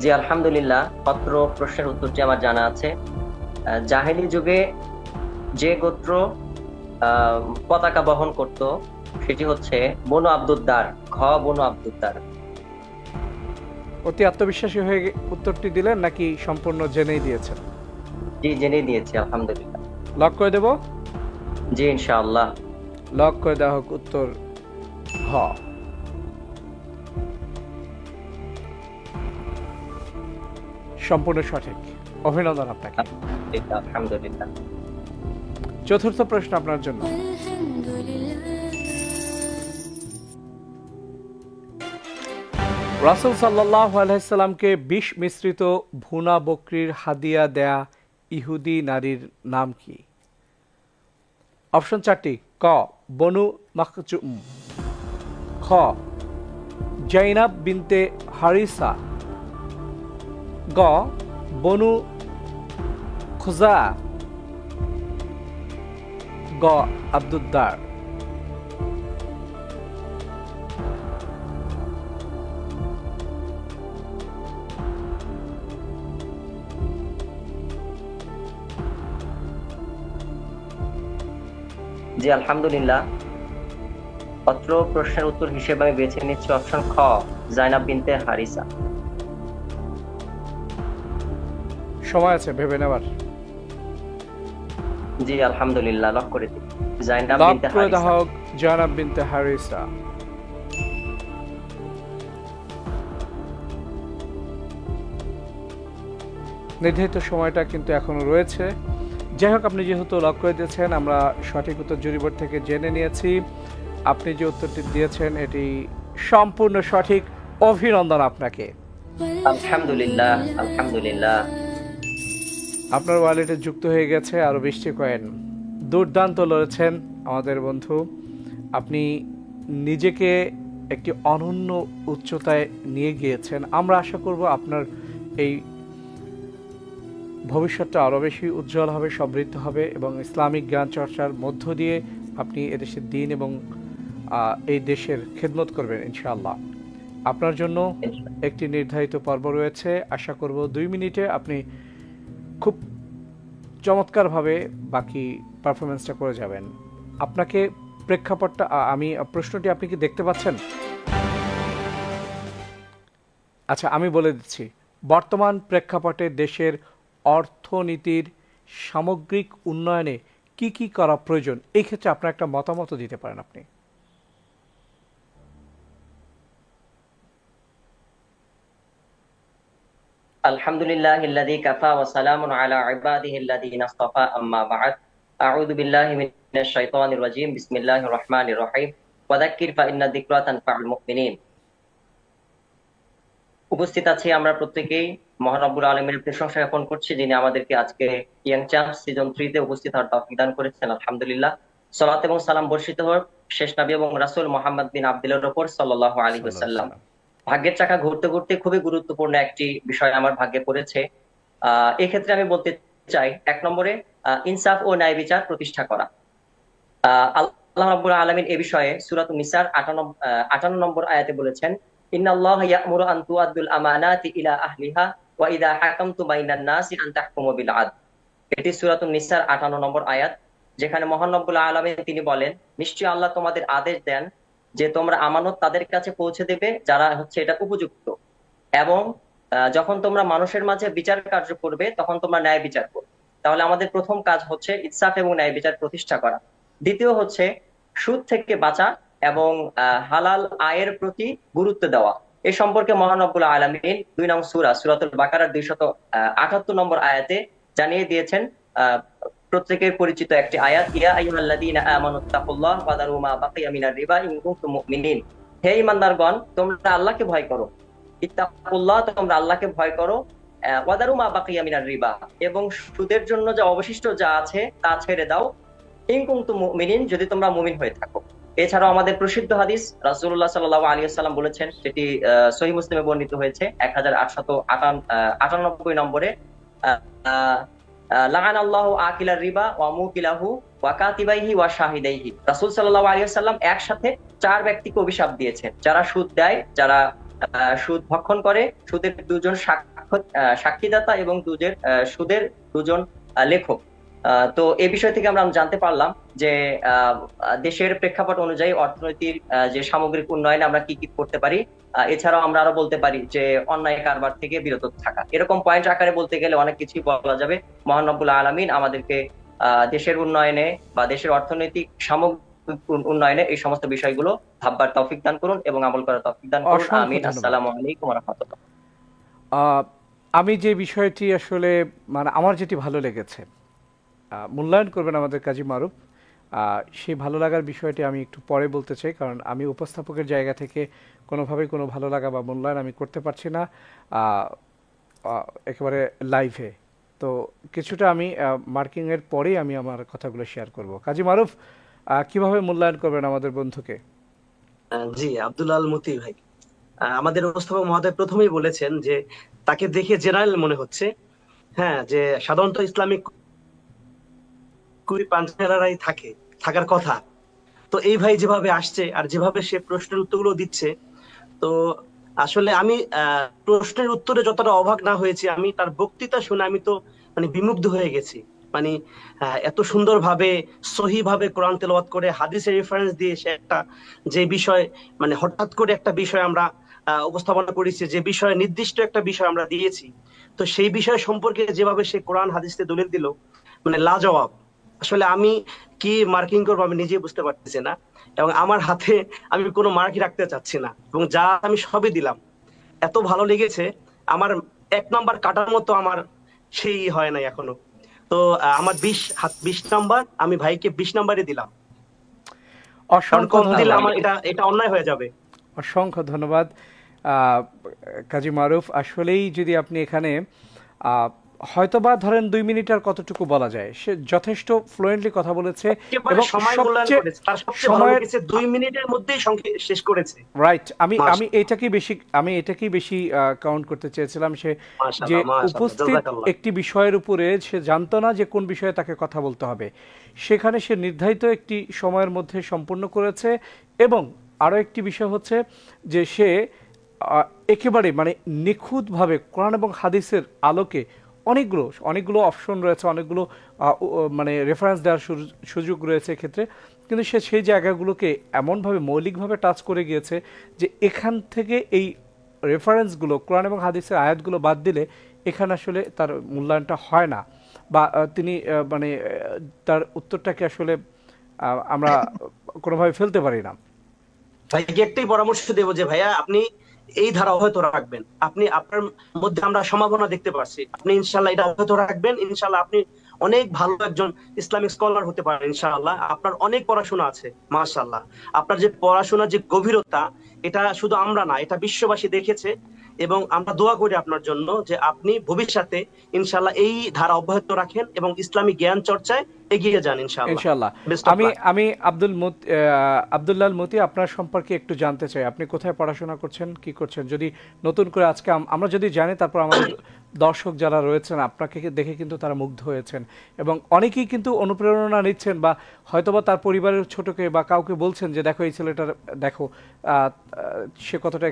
জি আলহামদুলিল্লাহ, অত্র প্রশ্নের উত্তরটি আমার জানা আছে। জাহেলি যুগে যে গোত্র পতাকা বহন করত সেটি হচ্ছে বনু আব্দুদ্দার, ঘ, বনু আব্দুদ্দার। অতি আত্মবিশ্বাসী হয়ে উত্তরটি দিলেন নাকি সম্পূর্ণ জেনেই দিয়েছেন? জি জেনেই দিয়েছি আলহামদুলিল্লাহ। লক করে দেব? জি ইনশাআল্লাহ, লক করে দেওয়া হোক উত্তর ঘ। সম্পূর্ণ সঠিক, অভিনন্দন আপনাকে। আলহামদুলিল্লাহ। চতুর্থ প্রশ্ন আপনার জন্য। রাসূল সাল্লাল্লাহু আলাইহি সাল্লামকে বিষ মিশ্রিত ভুনা বকরির হাদিয়া দেয়া ইহুদি নারীর নাম কি? অপশন 4টি। ক বনু মাখজুম, খ জাইনাব বিনতে হারিসা, গ বনু খুজা, গ আব্দুদ্দার। জি আলহামদুলিল্লাহ। অত্র প্রশ্নের উত্তর হিসেবে আমি বেছে নিচ্ছি অপশন খ, জাইনাব বিনতে হারিসা। সময় আছে ভেবে নেবার। জি আলহামদুলিল্লাহ, লক করে দিই জাইনাব লক বিনতে করে দেওয়া হারিসা। হোক জাইনাব বিনতে হারিসা। নির্ধারিত সময়টা কিন্তু এখনো রয়েছে। যাই হোক, আপনি যেহেতু লক করে দিয়েছেন, আমরা সঠিক উত্তর জুরি বোর্ড থেকে জেনে নিয়েছি। আপনি যে উত্তরটি দিয়েছেন এটি সম্পূর্ণ সঠিক। অভিনন্দন আপনাকে। আলহামদুলিল্লাহ আলহামদুলিল্লাহ। আপনার ওয়ালেটে যুক্ত হয়ে গেছে আরো 20টি কয়েন। দুর্দান্ত লড়েছেন আমাদের বন্ধু। আপনি নিজেকে একটি অনন্য উচ্চতায় নিয়ে গিয়েছেন। আমরা আশা করব আপনার এই ভবিষ্যৎটা আরও বেশি উজ্জ্বল হবে, সমৃদ্ধ হবে এবং ইসলামিক জ্ঞান চর্চার মধ্য দিয়ে আপনি এদেশের দিন এবং এই দেশের খেদমত করবেন ইনশাআল্লাহ। আপনার জন্য একটি নির্ধারিত পর্ব রয়েছে। আশা করব 2 মিনিটে আপনি খুব চমৎকারভাবে বাকি পারফরমেন্সটা করে যাবেন। আপনাকে প্রেক্ষাপটটা প্রশ্নটি আপনি কি দেখতে পাচ্ছেন? আচ্ছা, আমি বলে দিচ্ছি। বর্তমান প্রেক্ষাপটে দেশের অর্থনীতির সামগ্রিক উন্নয়নে কি কি করা প্রয়োজন, এই ক্ষেত্রে আপনার একটা মতামত দিতে পারেন আপনি। আলহামদুলিল্লাহিল্লাযী কাফা ওয়া সালামুন আলা ইবাদিহিল্লাযীনা ইসতাফা, আম্মা বা'দ। আউযু বিল্লাহি মিনাশ শাইতানির রাজীম। বিসমিল্লাহির রহমানির রহিম। ওয়া যাক্কির ফা ইন্না যিকরা তানফাউল মুমিনিন। উপস্থিত আছি আমরা প্রত্যেকেই মহান রব্বুল আলামিনের প্রশংসা জ্ঞাপন করছি, যিনি আমাদেরকে আজকে ইয়াং চ্যাম্পস সিজন 3 তে উপস্থিত হওয়ার তৌফিক দান করেছেন। আলহামদুলিল্লাহ। সালাত এবং সালাম বর্ষিত হোক শেষ নবী এবং রাসূল মুহাম্মদ বিন আব্দুল্লাহর উপর সাল্লাল্লাহু আলাইহি ওয়াসাল্লাম। ভাগ্যের চাকা ঘুরতে ঘুরতে খুবই গুরুত্বপূর্ণ একটি বিষয় আমার ভাগ্যে পড়েছে। এই ক্ষেত্রে আমি বলতে চাই, 1 নম্বরে ইনসাফ ও ন্যায় বিচার প্রতিষ্ঠা করা। আল্লাহ রাব্বুল আলামিন এই বিষয়ে সূরাতুন নিসার 58 নম্বর আয়াতে বলেছেন, ইন্নাল্লাহা ইয়া'মুরু আন তুআদ্দুল আমানাতি ইলা আহলিহা ওয়া ইযা হাকামতু বাইনান নাসি আন তাহকুমু বিল আদল। এটি সূরাতুন নিসার 58 নম্বর আয়াত, যেখানে মহান রব্বুল আলামিন তিনি বলেন, নিশ্চয়ই আল্লাহ তোমাদের আদেশ দেন যে তোমরা আমানত তাদের কাছে পৌঁছে দেবে যারা হচ্ছে এটা উপযুক্ত, এবং যখন তোমরা মানুষের মাঝে বিচার কার্য করবে তখন তোমরা ন্যায় বিচার করবে। তাহলে আমাদের প্রথম কাজ হচ্ছে ইনসাফ এবং ন্যায় বিচার প্রতিষ্ঠা করা। দ্বিতীয় হচ্ছে সুদ থেকে বাঁচা এবং হালাল আয়ের প্রতি গুরুত্ব দেওয়া। এই সম্পর্কে মহান রব্বুল আলামিন 2 নং সূরাতুল বাকারার 278 নম্বর আয়াতে জানিয়ে দিয়েছেন, প্রত্যেকের পরিচিত একটি আয়াত, ইয়া আইয়ুহাল্লাযীনা আমানুত্তাকুল্লাহ ওয়া যারু মা বাকিয়া মিনার রিবা ইন কুনতুম মুমিনিন। হে ঈমানদারগণ, তোমরা আল্লাহকে ভয় করো। ইত্তাকুল্লাহ, তোমরা আল্লাহকে ভয় করো। ওয়া যারু মা বাকিয়া মিনার রিবা, এবং সুদের জন্য যা অবশিষ্ট যা আছে তা ছেড়ে দাও। ইন কুনতুম মুমিনিন, যদি তোমরা মুমিন হয়ে থাকো। এছাড়াও আমাদের প্রসিদ্ধ হাদিস রাসূলুল্লাহ সাল্লাল্লাহু আলাইহি ওয়াসাল্লাম বলেছেন, সেটি সহিহ মুসলিমে বর্ণিত হয়েছে 1898 নম্বরে, লাআনাল্লাহু আকিলার রিবা ওয়া মুকিলাহু ওয়া কাতিবাইহি ওয়া শাহিদাইহি। রাসূল সাল্লাল্লাহু আলাইহি ওয়াসাল্লাম একসাথে 4 ব্যক্তিকে অভিশাপ দিয়েছেন, যারা সুদ দেয়, যারা সুদ ভক্ষণ করে, সুদের 2 জন সাক্ষীদাতা এবং সুদের 2 জন লেখক। তো এই বিষয় থেকে আমরা জানতে পারলাম যে দেশের প্রেক্ষাপট অনুযায়ী অর্থনীতির যে সামগ্রিক উন্নয়নে আমরা কি কি করতে পারি। এছাড়াও আমরা আরো বলতে পারি যে অন্যায় কারবার থেকে বিরত থাকা। এরকম পয়েন্ট আকারে বলতে গেলে অনেক কিছুই বলা যাবে। মহান রব্বুল আলামিন আমাদেরকে দেশের উন্নয়নে বা দেশের অর্থনৈতিক সামগ্রিক উন্নয়নে এই সমস্ত বিষয়গুলো ভাববার তৌফিক দান করুন এবং আমল করার তৌফিক দান করুন। আমিন। আসসালামু আলাইকুম ওয়া রাহমাতুল্লাহ। আমি যে বিষয়টি আসলে মানে আমার যেটি ভালো লেগেছে, মূল্যায়ন করবেন আমাদের কাজী মারুফ, সেই ভালো লাগার বিষয়টি আমি একটু পরে বলতে চাই, কারণ আমি উপস্থাপকের জায়গা থেকে কোনোভাবেই কোনো ভালো লাগা বা মূল্যায়ন আমি করতে পারছি না একেবারে লাইভে। তো কিছুটা আমি মার্কিংয়ের পরেই আমি আমার কথাগুলো শেয়ার করব। কাজী মারুফ, কিভাবে মূল্যায়ন করবেন আমাদের বন্ধুকে? জি, আব্দুল আল মতি ভাই, আমাদের উপস্থাপক মহোদয় প্রথমেই বলেছেন যে তাকে দেখে জেনারেল মনে হচ্ছে। হ্যাঁ, যে সাধারণত ইসলামিক কুড়ি পাঞ্চেরারাই থাকার কথা। তো এই ভাই যেভাবে আসছে আর যেভাবে সে প্রশ্নের উত্তরগুলো দিচ্ছে, তো আসলে আমি প্রশ্নের উত্তরে যতটা অবাক না হয়েছি, আমি তার বক্তৃতা শুনে আমি তো মানে বিমুগ্ধ হয়ে গেছি। মানে এত সুন্দরভাবে সহিভাবে কোরআন তেলাওয়াত করে হাদিসের রেফারেন্স দিয়ে সে একটা যে বিষয়, মানে হঠাৎ করে একটা বিষয় আমরা উপস্থাপনা করেছি, যে বিষয়ে নির্দিষ্ট একটা বিষয় আমরা দিয়েছি, তো সেই বিষয় সম্পর্কে যেভাবে সে কোরআন হাদিসে দলিল দিল, মানে লাজবাব। আসলে আমি কি মার্কিং করবো আমি নিজেই বুঝতে পারতেছি না, এবং আমার হাতে আমি কোনো মার্কই রাখতে চাচ্ছি না, এবং যা আমি সবই দিলাম। এত ভালো লেগেছে, আমার 1 নাম্বার কাটার মতো আমার সেই হয় নাই এখনো। তো আমার 20 নাম্বার, আমি ভাইকে 20 নাম্বারই দিলাম, কারণ অসংখ্য কম দিলে ধন্যবাদ। আমার এটা অন্যায় হয়ে যাবে। অসংখ্য ধন্যবাদ কাজী মারুফ। আসলেই যদি আপনি এখানে হয়তোবা ধরেন 2 মিনিট আর কতটুকু বলা যায়, সে যথেষ্ট ফ্লুয়েন্টলি কথা বলেছে এবং সময় মূল্যায়ন করেছে, তার সবচেয়ে ভালো লেগেছে 2 মিনিটের মধ্যেই শেষ করেছে। রাইট, আমি এটাকেই বেশি কাউন্ট করতে চেয়েছিলাম, সে যে উপস্থিত একটি বিষয়ের উপরে সে জানতো না যে কোন বিষয়ে তাকে কথা বলতে হবে, সেখানে সে নির্ধারিত একটি সময়ের মধ্যে সম্পূর্ণ করেছে। এবং আরও একটি বিষয় হচ্ছে যে সে একেবারে মানে নিখুঁতভাবে কোরআন এবং হাদিসের আলোকে অনেকগুলো অপশন রয়েছে, অনেকগুলো মানে রেফারেন্স দেওয়ার সুযোগ রয়েছে ক্ষেত্রে, কিন্তু সে সেই জায়গাগুলোকে এমনভাবে মৌলিকভাবে টাচ করে গিয়েছে যে এখান থেকে এই রেফারেন্সগুলো কোরআন এবং হাদিসের আয়াতগুলো বাদ দিলে এখানে আসলে তার মূল্যায়নটা হয় না, বা তিনি মানে তার উত্তরটাকে আসলে আমরা কোনোভাবে ফেলতে পারি না। ভাইকে একটাই পরামর্শ দেবো যে ভাইয়া, আপনি এই ধারা অব্যাহত রাখবেন। আপনি আপনার মধ্যে আমরা সম্ভাবনা দেখতে পাচ্ছি, আপনি ইনশাআল্লাহ এটা অব্যাহত রাখবেন। ইনশাআল্লাহ আপনি অনেক ভালো একজন ইসলামিক স্কলার হতে পারেন ইনশাআল্লাহ। আপনার অনেক পড়াশোনা আছে, মাশাআল্লাহ। আপনার যে পড়াশোনার যে গভীরতা, এটা শুধু আমরা না, এটা বিশ্ববাসী দেখেছে, এবং আমরা দোয়া করি আপনার জন্য যে আপনি ভবিষ্যতে ইনশাআল্লাহ এই ধারা অব্যাহত রাখেন এবং ইসলামিক জ্ঞান চর্চায় এগিয়ে যান ইনশাআল্লাহ। আমি আব্দুল্লাহ মতি, আপনার সম্পর্কে একটু জানতে চাই। আপনি কোথায় পড়াশোনা করছেন, কি করছেন? যদি নতুন করে আজকে আমরা যদি জানি, তারপর আমাদের দর্শক যারা রয়েছেন আপনাকে দেখে কিন্তু তারা মুগ্ধ হয়েছেন, এবং অনেকেই কিন্তু অনুপ্রেরণা নিচ্ছেন, বা হয়তোবা তার পরিবারের ছোটকে বা কাউকে বলছেন যে দেখো এই ছেলেটার, দেখো সে কতটা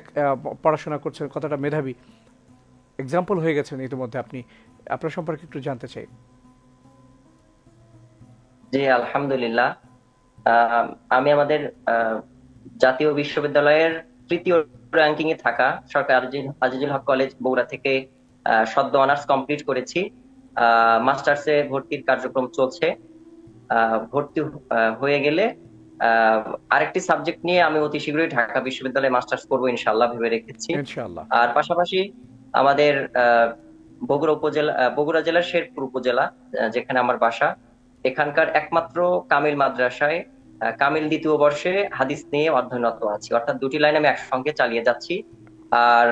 পড়াশোনা করছেন, কতটা মেধাবী, এক্সাম্পল হয়ে গেছেন ইতিমধ্যে। আপনার সম্পর্কে একটু জানতে চাই। জি, আলহামদুলিল্লাহ। আমি আমাদের জাতীয় বিশ্ববিদ্যালয়ের 3য় র্যাঙ্কিং এ থাকা সরকারি আজিজুল হক কলেজ বগুড়া থেকে সদ্য অনার্স কমপ্লিট করেছি। মাস্টার্সে ভর্তির কার্যক্রম চলছে। ভর্তি হয়ে গেলে আরেকটি সাবজেক্ট নিয়ে আমি অতি শীঘ্রই ঢাকা বিশ্ববিদ্যালয়ে মাস্টার্স করবো ইনশাআল্লাহ ভেবে রেখেছি। আর পাশাপাশি আমাদের বগুড়া জেলার শেরপুর উপজেলা, যেখানে আমার বাসা, এখানকার একমাত্র কামিল মাদ্রাসায় কামিল 2য় বর্ষে হাদিস নিয়ে অধ্যয়নরত আছি। অর্থাৎ 2টি লাইন আমি একসঙ্গে চালিয়ে যাচ্ছি। আর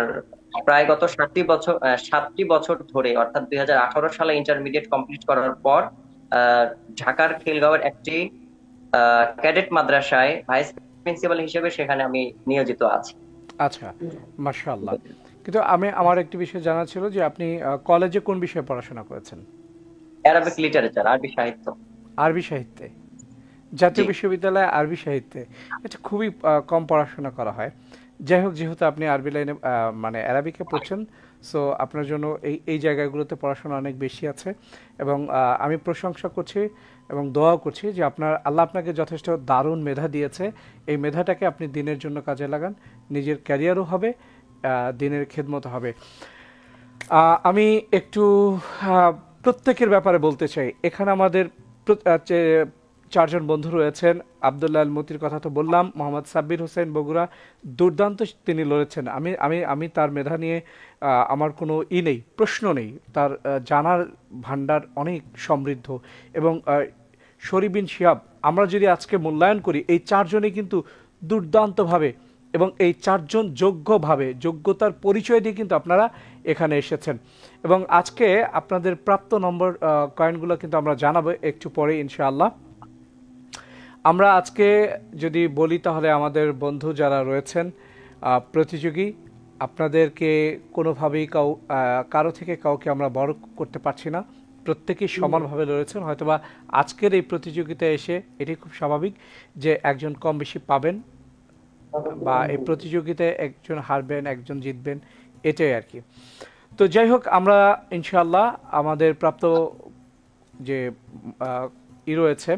প্রায় গত 7টি বছর ধরে, অর্থাৎ 2018 সালে ইন্টারমিডিয়েট কমপ্লিট করার পর ঢাকার খিলগাঁওয়ের একটি ক্যাডেট মাদ্রাসায় ভাইস প্রিন্সিপাল হিসেবে সেখানে আমি নিয়োজিত আছি। আচ্ছা, মাশাআল্লাহ। কিন্তু আমার একটি বিষয় জানা ছিল যে আপনি কলেজে কোন বিষয়ে পড়াশোনা করেছেন? অ্যারাবিক লিটারেচার, আরবি সাহিত্য। আরবি সাহিত্যে? জাতীয় বিশ্ববিদ্যালয়ে আরবি সাহিত্যে এটা খুবই কম পড়াশোনা করা হয়। যাই হোক, যেহেতু আপনি আরবি লাইনে মানে অ্যারাবিকে পড়ছেন, সো আপনার জন্য এই জায়গাগুলোতে পড়াশোনা অনেক বেশি আছে, এবং আমি প্রশংসা করছি এবং দোয়া করছি যে আল্লাহ আপনাকে যথেষ্ট দারুণ মেধা দিয়েছে। এই মেধাটাকে আপনি দিনের জন্য কাজে লাগান, নিজের ক্যারিয়ারও হবে, দিনের খেদমত হবে। আমি একটু প্রত্যেকের ব্যাপারে বলতে চাই। এখানে আমাদের চারজন বন্ধু রয়েছেন। আব্দুল্লাহ আল মতির কথা তো বললাম, মোহাম্মদ সাব্বির হোসেন বগুড়া দুর্দান্ত তিনি লড়েছেন। আমি আমি আমি তার মেধা নিয়ে আমার কোনো নেই, প্রশ্ন নেই। তার জানার ভান্ডার অনেক সমৃদ্ধ। এবং শরীফ বিন শিহাব, আমরা যদি আজকে মূল্যায়ন করি, এই চারজনই কিন্তু দুর্দান্তভাবে এবং এই চারজন যোগ্যভাবে, যোগ্যতার পরিচয় দিয়ে কিন্তু আপনারা এখানে এসেছেন। এবং আজকে আপনাদের প্রাপ্ত নম্বর কয়েনগুলো কিন্তু আমরা জানাবো একটু পরে ইনশাআল্লাহ। আমরা আজকে যদি বলি তাহলে আমাদের বন্ধু যারা রয়েছেন প্রতিযোগী, আপনাদেরকে কোনোভাবেই কারো থেকে কাউকে আমরা বড় করতে পারছি না, প্রত্যেকেই সমানভাবে লড়েছেন। হয়তোবা আজকের এই প্রতিযোগিতায় এসে এটি খুব স্বাভাবিক যে একজন কম বেশি পাবেন, বা এই প্রতিযোগিতায় একজন হারবেন একজন জিতবেন, এটাই আর কি। তো যাই হোক, আমরা ইনশাআল্লাহ আমাদের প্রাপ্ত যে রয়েছে,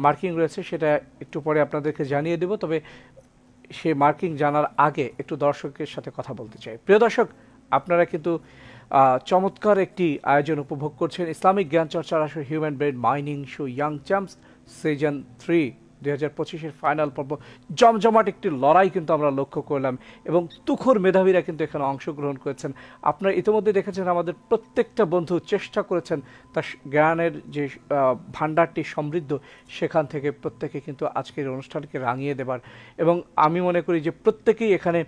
মার্কিং রয়েছে, সেটা একটু পরে আপনাদেরকে জানিয়ে দেব। তবে সেই মার্কিং জানার আগে একটু দর্শকের সাথে কথা বলতে চাই। প্রিয় দর্শক, আপনারা কিন্তু চমৎকার একটি আয়োজন উপভোগ করছেন, ইসলামিক জ্ঞান চর্চার আসর human brain mining show young champs season 3 2025-এর ফাইনাল পর্ব। জমজমাট একটি লড়াই কিন্তু আমরা লক্ষ্য করলাম এবং তুখোর মেধাবীরা কিন্তু এখানে অংশগ্রহণ করেছেন। আপনারা ইতিমধ্যে দেখেছেন আমাদের প্রত্যেকটা বন্ধু চেষ্টা করেছেন তার জ্ঞানের যে ভাণ্ডারটি সমৃদ্ধ, সেখান থেকে প্রত্যেকে কিন্তু আজকের অনুষ্ঠানকে রাঙিয়ে দেবার। এবং আমি মনে করি যে প্রত্যেকেই এখানে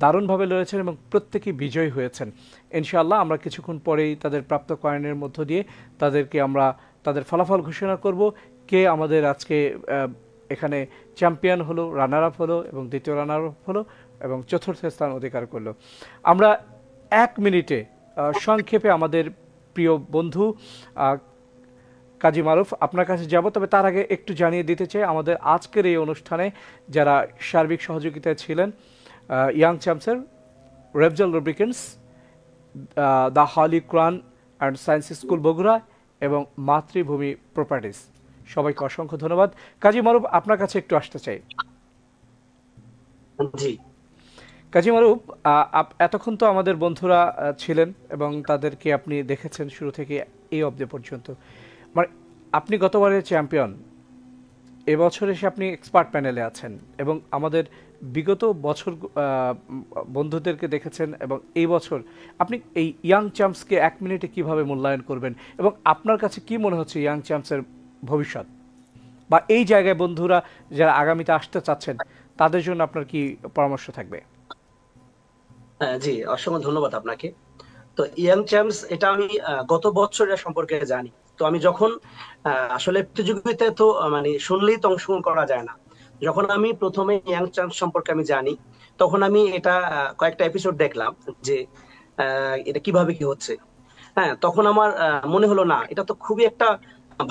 দারুণভাবে লড়েছেন এবং প্রত্যেকেই বিজয়ী হয়েছেন। ইনশাআল্লাহ আমরা কিছুক্ষণ পরেই তাদের প্রাপ্ত কয়েনের মধ্য দিয়ে তাদেরকে আমরা তাদের ফলাফল ঘোষণা করব, কে আমাদের আজকে এখানে চ্যাম্পিয়ন হলো, রানার আপ হলো এবং দ্বিতীয় রানার আপ হলো এবং চতুর্থ স্থান অধিকার করলো। আমরা 1 মিনিটে সংক্ষেপে আমাদের প্রিয় বন্ধু কাজী মারুফ আপনার কাছে যাব। তবে তার আগে একটু জানিয়ে দিতে চাই আমাদের আজকের এই অনুষ্ঠানে যারা সার্বিক সহযোগিতায় ছিলেন, ইয়াং চ্যাম্পসের Refzal lubricants, the holy Quran and science school Bogura এবং মাতৃভূমি প্রপার্টিস, সবাইকে অসংখ্য ধন্যবাদ। কাজী মারুফ আপনার কাছে একটু আসতে চাই। জি কাজী মারুফ, এতক্ষণ তো আমাদের বন্ধুরা ছিলেন এবং তাদেরকে আপনি দেখেছেন শুরু থেকে এই অবধি পর্যন্ত। মানে আপনি গতবারের চ্যাম্পিয়ন, এবছর এসে আপনি এক্সপার্ট প্যানেলে আছেন এবং আমাদের বিগত বছর বন্ধুদেরকে দেখেছেন এবং এই বছর আপনি এই ইয়াং চ্যাম্পসকে 1 মিনিটে কিভাবে মূল্যায়ন করবেন এবং আপনার কাছে কি মনে হচ্ছে ইয়াং চ্যাম্পসের ভবিষ্যৎ, বা এই জায়গায় বন্ধুরা যারা আগামীতে আসতে চাচ্ছেন তাদের জন্য আপনার কি পরামর্শ থাকবে? জি, অসংখ্য ধন্যবাদ আপনাকে। তো ইয়াং চ্যাম্পস এটা আমি গত বছরের সম্পর্কে জানি। তো আমি যখন আসলে প্রতিযোগিতায় তো মানে শুনলেই তো অংশগ্রহণ করা যায় না, যখন আমি প্রথমে ইয়াং চ্যাম্পস সম্পর্কে আমি জানি, তখন আমি এটা কয়েকটা এপিসোড দেখলাম যে এটা কিভাবে কি হচ্ছে। হ্যাঁ, তখন আমার মনে হলো না, এটা তো খুবই একটা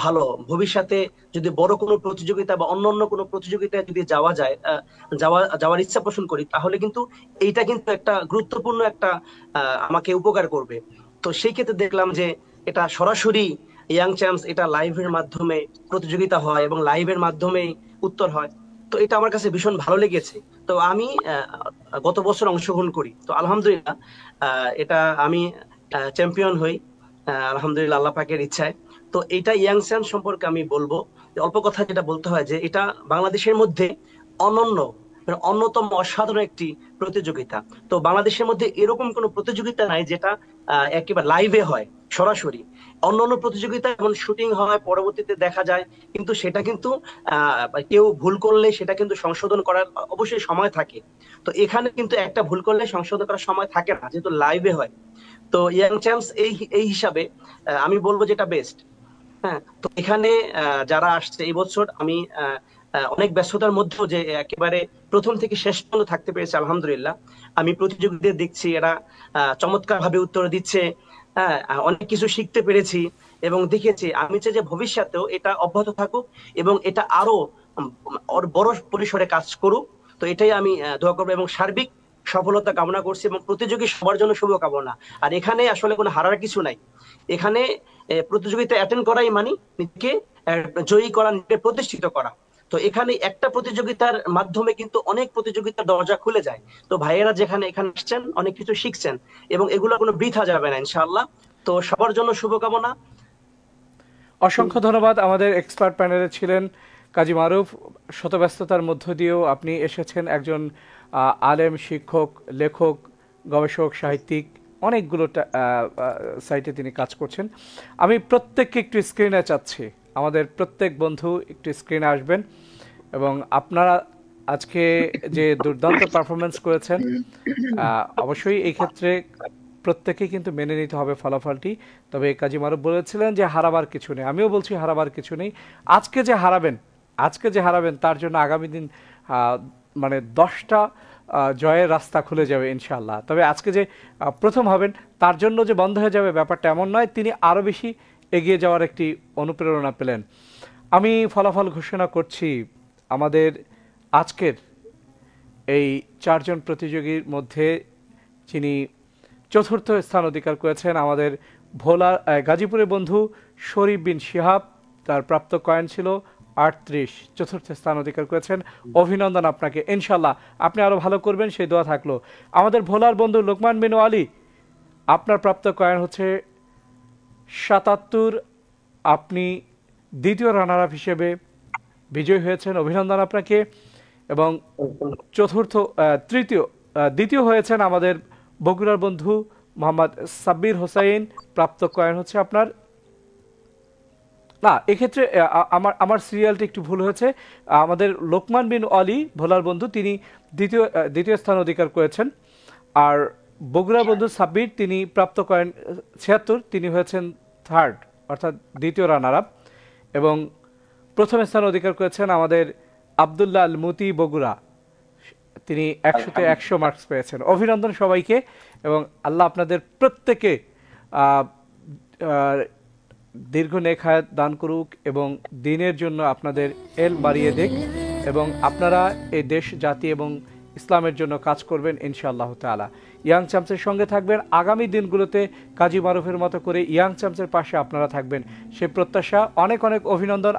ভালো, ভবিষ্যতে যদি বড় কোনো প্রতিযোগিতা বা অন্যান্য কোনো প্রতিযোগিতায় যদি যাওয়া যায়, যাওয়ার ইচ্ছা পোষণ করি, তাহলে কিন্তু এইটা কিন্তু একটা গুরুত্বপূর্ণ একটা আমাকে উপকার করবে। তো সেই ক্ষেত্রে দেখলাম যে এটা সরাসরি ইয়াং চ্যাম্পস, এটা লাইভের মাধ্যমে প্রতিযোগিতা হয় এবং লাইভের মাধ্যমেই উত্তর হয়। তো এটা আমার কাছে ভীষণ ভালো লেগেছে। তো আমি গত বছর অংশগ্রহণ করি, তো আলহামদুলিল্লাহ এটা আমি চ্যাম্পিয়ন হই আলহামদুলিল্লাহ আল্লাহ পাকের ইচ্ছায়। তো এটা ইয়াং চ্যাম্পস সম্পর্কে আমি বলবো অল্প কথা যেটা বলতে হয় যে এটা বাংলাদেশের মধ্যে অনন্য, অন্যতম অসাধারণ একটি প্রতিযোগিতা। তো বাংলাদেশের মধ্যে এরকম কোনো প্রতিযোগিতা নাই যেটা একেবারে লাইভে হয় সরাসরি। অন্যান্য প্রতিযোগিতা যেমন শুটিং হয়, পরবর্তীতে দেখা যায়, কিন্তু সেটা কিন্তু কেউ ভুল করলে সেটা কিন্তু সংশোধন করার অবশ্যই সময় থাকে। তো এখানে কিন্তু একটা ভুল করলে সংশোধন করার সময় থাকে না, যেহেতু লাইভে হয়। তো ইয়াং চ্যাম্পস এই হিসাবে আমি বলবো যেটা বেস্ট। হ্যাঁ, তো এখানে যারা আসছে এই বছর, আমি অনেক ব্যস্ততার মধ্যেও যে একেবারে প্রথম থেকে শেষ পর্যন্ত থাকতে পেরেছি আলহামদুলিল্লাহ। আমি প্রতিযোগীদের দেখছি এরা চমৎকার ভাবে উত্তর দিচ্ছে, হ্যাঁ, অনেক কিছু শিখতে পেরেছি এবং দেখেছি। আমি চাই যে ভবিষ্যতেও এটা অব্যাহত থাকুক এবং এটা আরো বড় পরিসরে কাজ করুক। তো এটাই আমি দোয়া করবো এবং সার্বিক সফলতা কামনা করছি এবং প্রতিযোগী সবার জন্য শুভকামনা। আর এখানে আসলে কোনো হারার কিছু নাই, এখানে প্রতিযোগিতা অ্যাটেন্ড করাই মানে নিজেকে জয়ী করা, নিজেকে প্রতিষ্ঠিত করা। তো এখানে একটা প্রতিযোগিতার মাধ্যমে কিন্তু অনেক প্রতিযোগিতার দরজা খুলে যায়। তো ভাইয়েরা যেখানে এখানে আসছেন অনেক কিছু শিখছেন এবং এগুলো কোনো বৃথা যাবে না ইনশাআল্লাহ। তো সবার জন্য শুভকামনা। অসংখ্য ধন্যবাদ। আমাদের এক্সপার্ট প্যানেলে ছিলেন কাজী মারুফ। শত ব্যস্ততার মধ্য দিয়েও আপনি এসেছেন, একজন আলেম, শিক্ষক, লেখক, গবেষক, সাহিত্যিক, অনেকগুলো সাইটে তিনি কাজ করছেন। আমি প্রত্যেককে একটু স্ক্রিনে চাচ্ছি, আমাদের প্রত্যেক বন্ধু একটু স্ক্রিনে আসবেন এবং আপনারা আজকে যে দুর্দান্ত পারফরমেন্স করেছেন, অবশ্যই এই ক্ষেত্রে প্রত্যেকেই কিন্তু মেনে নিতে হবে ফলাফলটি। তবে কাজী মারুফ বলেছিলেন যে হারাবার কিছু নেই, আমিও বলছি হারাবার কিছু নেই। আজকে যে হারাবেন তার জন্য আগামী দিন মানে 10টা জয়ের রাস্তা খুলে যাবে ইনশাআল্লাহ। তবে আজকে যে প্রথম হবেন তার জন্য যে বন্ধ হয়ে যাবে ব্যাপারটা এমন নয়, তিনি আরও বেশি এগিয়ে যাওয়ার একটি অনুপ্রেরণা পেলেন। আমি ফলাফল ঘোষণা করছি। আমাদের আজকের এই 4 জন প্রতিযোগীর মধ্যে যিনি চতুর্থ স্থান অধিকার করেছেন, আমাদের গাজীপুরের বন্ধু শরীফ বিন শিহাব, তার প্রাপ্ত কয়েন ছিল 38, চতুর্থ স্থান অধিকার করেছেন। অভিনন্দন আপনাকে, ইনশাল্লাহ আপনি আরো ভালো করবেন সেই দোয়া থাকলো। আমাদের ভোলার বন্ধু লোকমান বিন আলী, আপনার প্রাপ্ত কয়েন হচ্ছে 77, আপনি দ্বিতীয় রানার আপ হিসেবে বিজয়ী হয়েছেন, অভিনন্দন আপনাকে। এবং দ্বিতীয় হয়েছেন আমাদের বগুড়ার বন্ধু মোহাম্মদ সাব্বির হোসাইন, প্রাপ্ত কয়েন হচ্ছে আপনার, না এক্ষেত্রে আমার সিরিয়ালটি একটু ভুল হয়েছে, আমাদের লোকমান বিন আলী ভোলার বন্ধু, তিনি দ্বিতীয় স্থান অধিকার করেছেন। আর বগুড়া বন্ধু সাব্বির, তিনি প্রাপ্ত কয়েন 76, তিনি হয়েছেন থার্ড অর্থাৎ দ্বিতীয় রানার আপ। এবং প্রথম স্থান অধিকার করেছেন আমাদের আবদুল্লাহ আল মুতি বগুড়া, তিনি 100-তে 100 মার্কস পেয়েছেন। অভিনন্দন সবাইকে এবং আল্লাহ আপনাদের প্রত্যেকে দীর্ঘ নেক হায়াত দান করুক এবং দিনের জন্য আপনাদের এলম বাড়িয়ে দিক এবং আপনারা এই দেশ, জাতি এবং ইসলামের জন্য কাজ করবেন ইনশাআল্লাহ তাআলা। ইয়াং চ্যাম্পসের সঙ্গে থাকবেন, আগামী দিনগুলোতে কাজী মারুফের মতো করে ইয়াং চ্যাম্পসের পাশে আপনারা থাকবেন, সে প্রত্যাশা। অনেক অনেক অভিনন্দন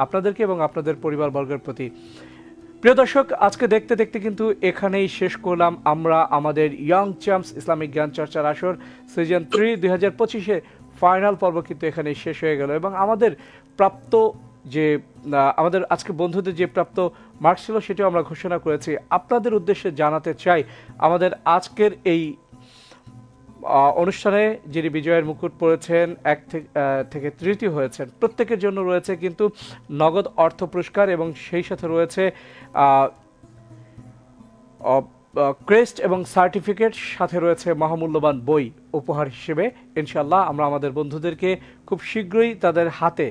আপনাদেরকে এবং আপনাদের পরিবারবর্গের প্রতি। প্রিয় দর্শক, আজকে দেখতে দেখতে কিন্তু এখানেই শেষ করলাম আমরা আমাদের ইয়াং চ্যাম্পস ইসলামিক জ্ঞান চর্চার আসর সিজন 3 2025-এ ফাইনাল পর্ব কিন্তু এখানেই শেষ হয়ে গেল। এবং আমাদের প্রাপ্ত যে আমাদের আজকে বন্ধুদের যে প্রাপ্ত মার্কস ছিল সেটাও আমরা ঘোষণা করেছি। আপনাদের উদ্দেশ্যে জানাতে চাই, আমাদের আজকের এই অনুষ্ঠানে যিনি বিজয়ের মুকুট পড়েছেন, 1 থেকে 3য় হয়েছেন, প্রত্যেকের জন্য রয়েছে কিন্তু নগদ অর্থ পুরস্কার এবং সেই সাথে রয়েছে ক্রেস্ট এবং সার্টিফিকেট, সাথে রয়েছে মহামূল্যবান বই উপহার হিসেবে। ইনশাআল্লাহ আমরা আমাদের বন্ধুদেরকে খুব শীঘ্রই তাদের হাতে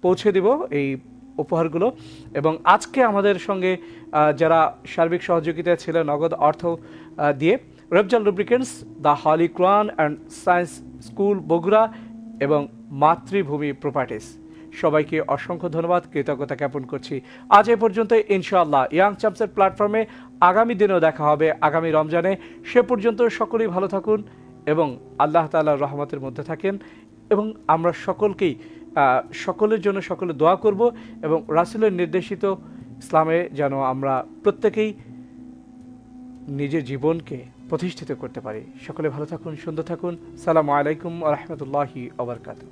পৌঁছে দিব এই উপহারগুলো। এবং আজকে আমাদের সঙ্গে যারা সার্বিক সহযোগিতায় ছিলেন নগদ অর্থ দিয়ে, Refzal lubricants, the holy Quran and science school Bogura এবং মাতৃভূমি প্রপার্টিস, সবাইকে অসংখ্য ধন্যবাদ, কৃতজ্ঞতা জ্ঞাপন করছি। আজ এ পর্যন্ত। ইনশাআল্লাহ ইয়াং চ্যাম্পসের প্ল্যাটফর্মে আগামী দিনেও দেখা হবে, আগামী রমজানে। সে পর্যন্ত সকলেই ভালো থাকুন এবং আল্লাহ তাআলার রহমতের মধ্যে থাকেন এবং আমরা সকলের জন্য সকলে দোয়া করব এবং রাসূলের নির্দেশিত ইসলামে যেন আমরা প্রত্যেকেই নিজের জীবনকে প্রতিষ্ঠিত করতে পারি। সকলে ভালো থাকুন, সুন্দর থাকুন। সালামু আলাইকুম ওয়া রাহমাতুল্লাহি ওয়া বারাকাতুহু।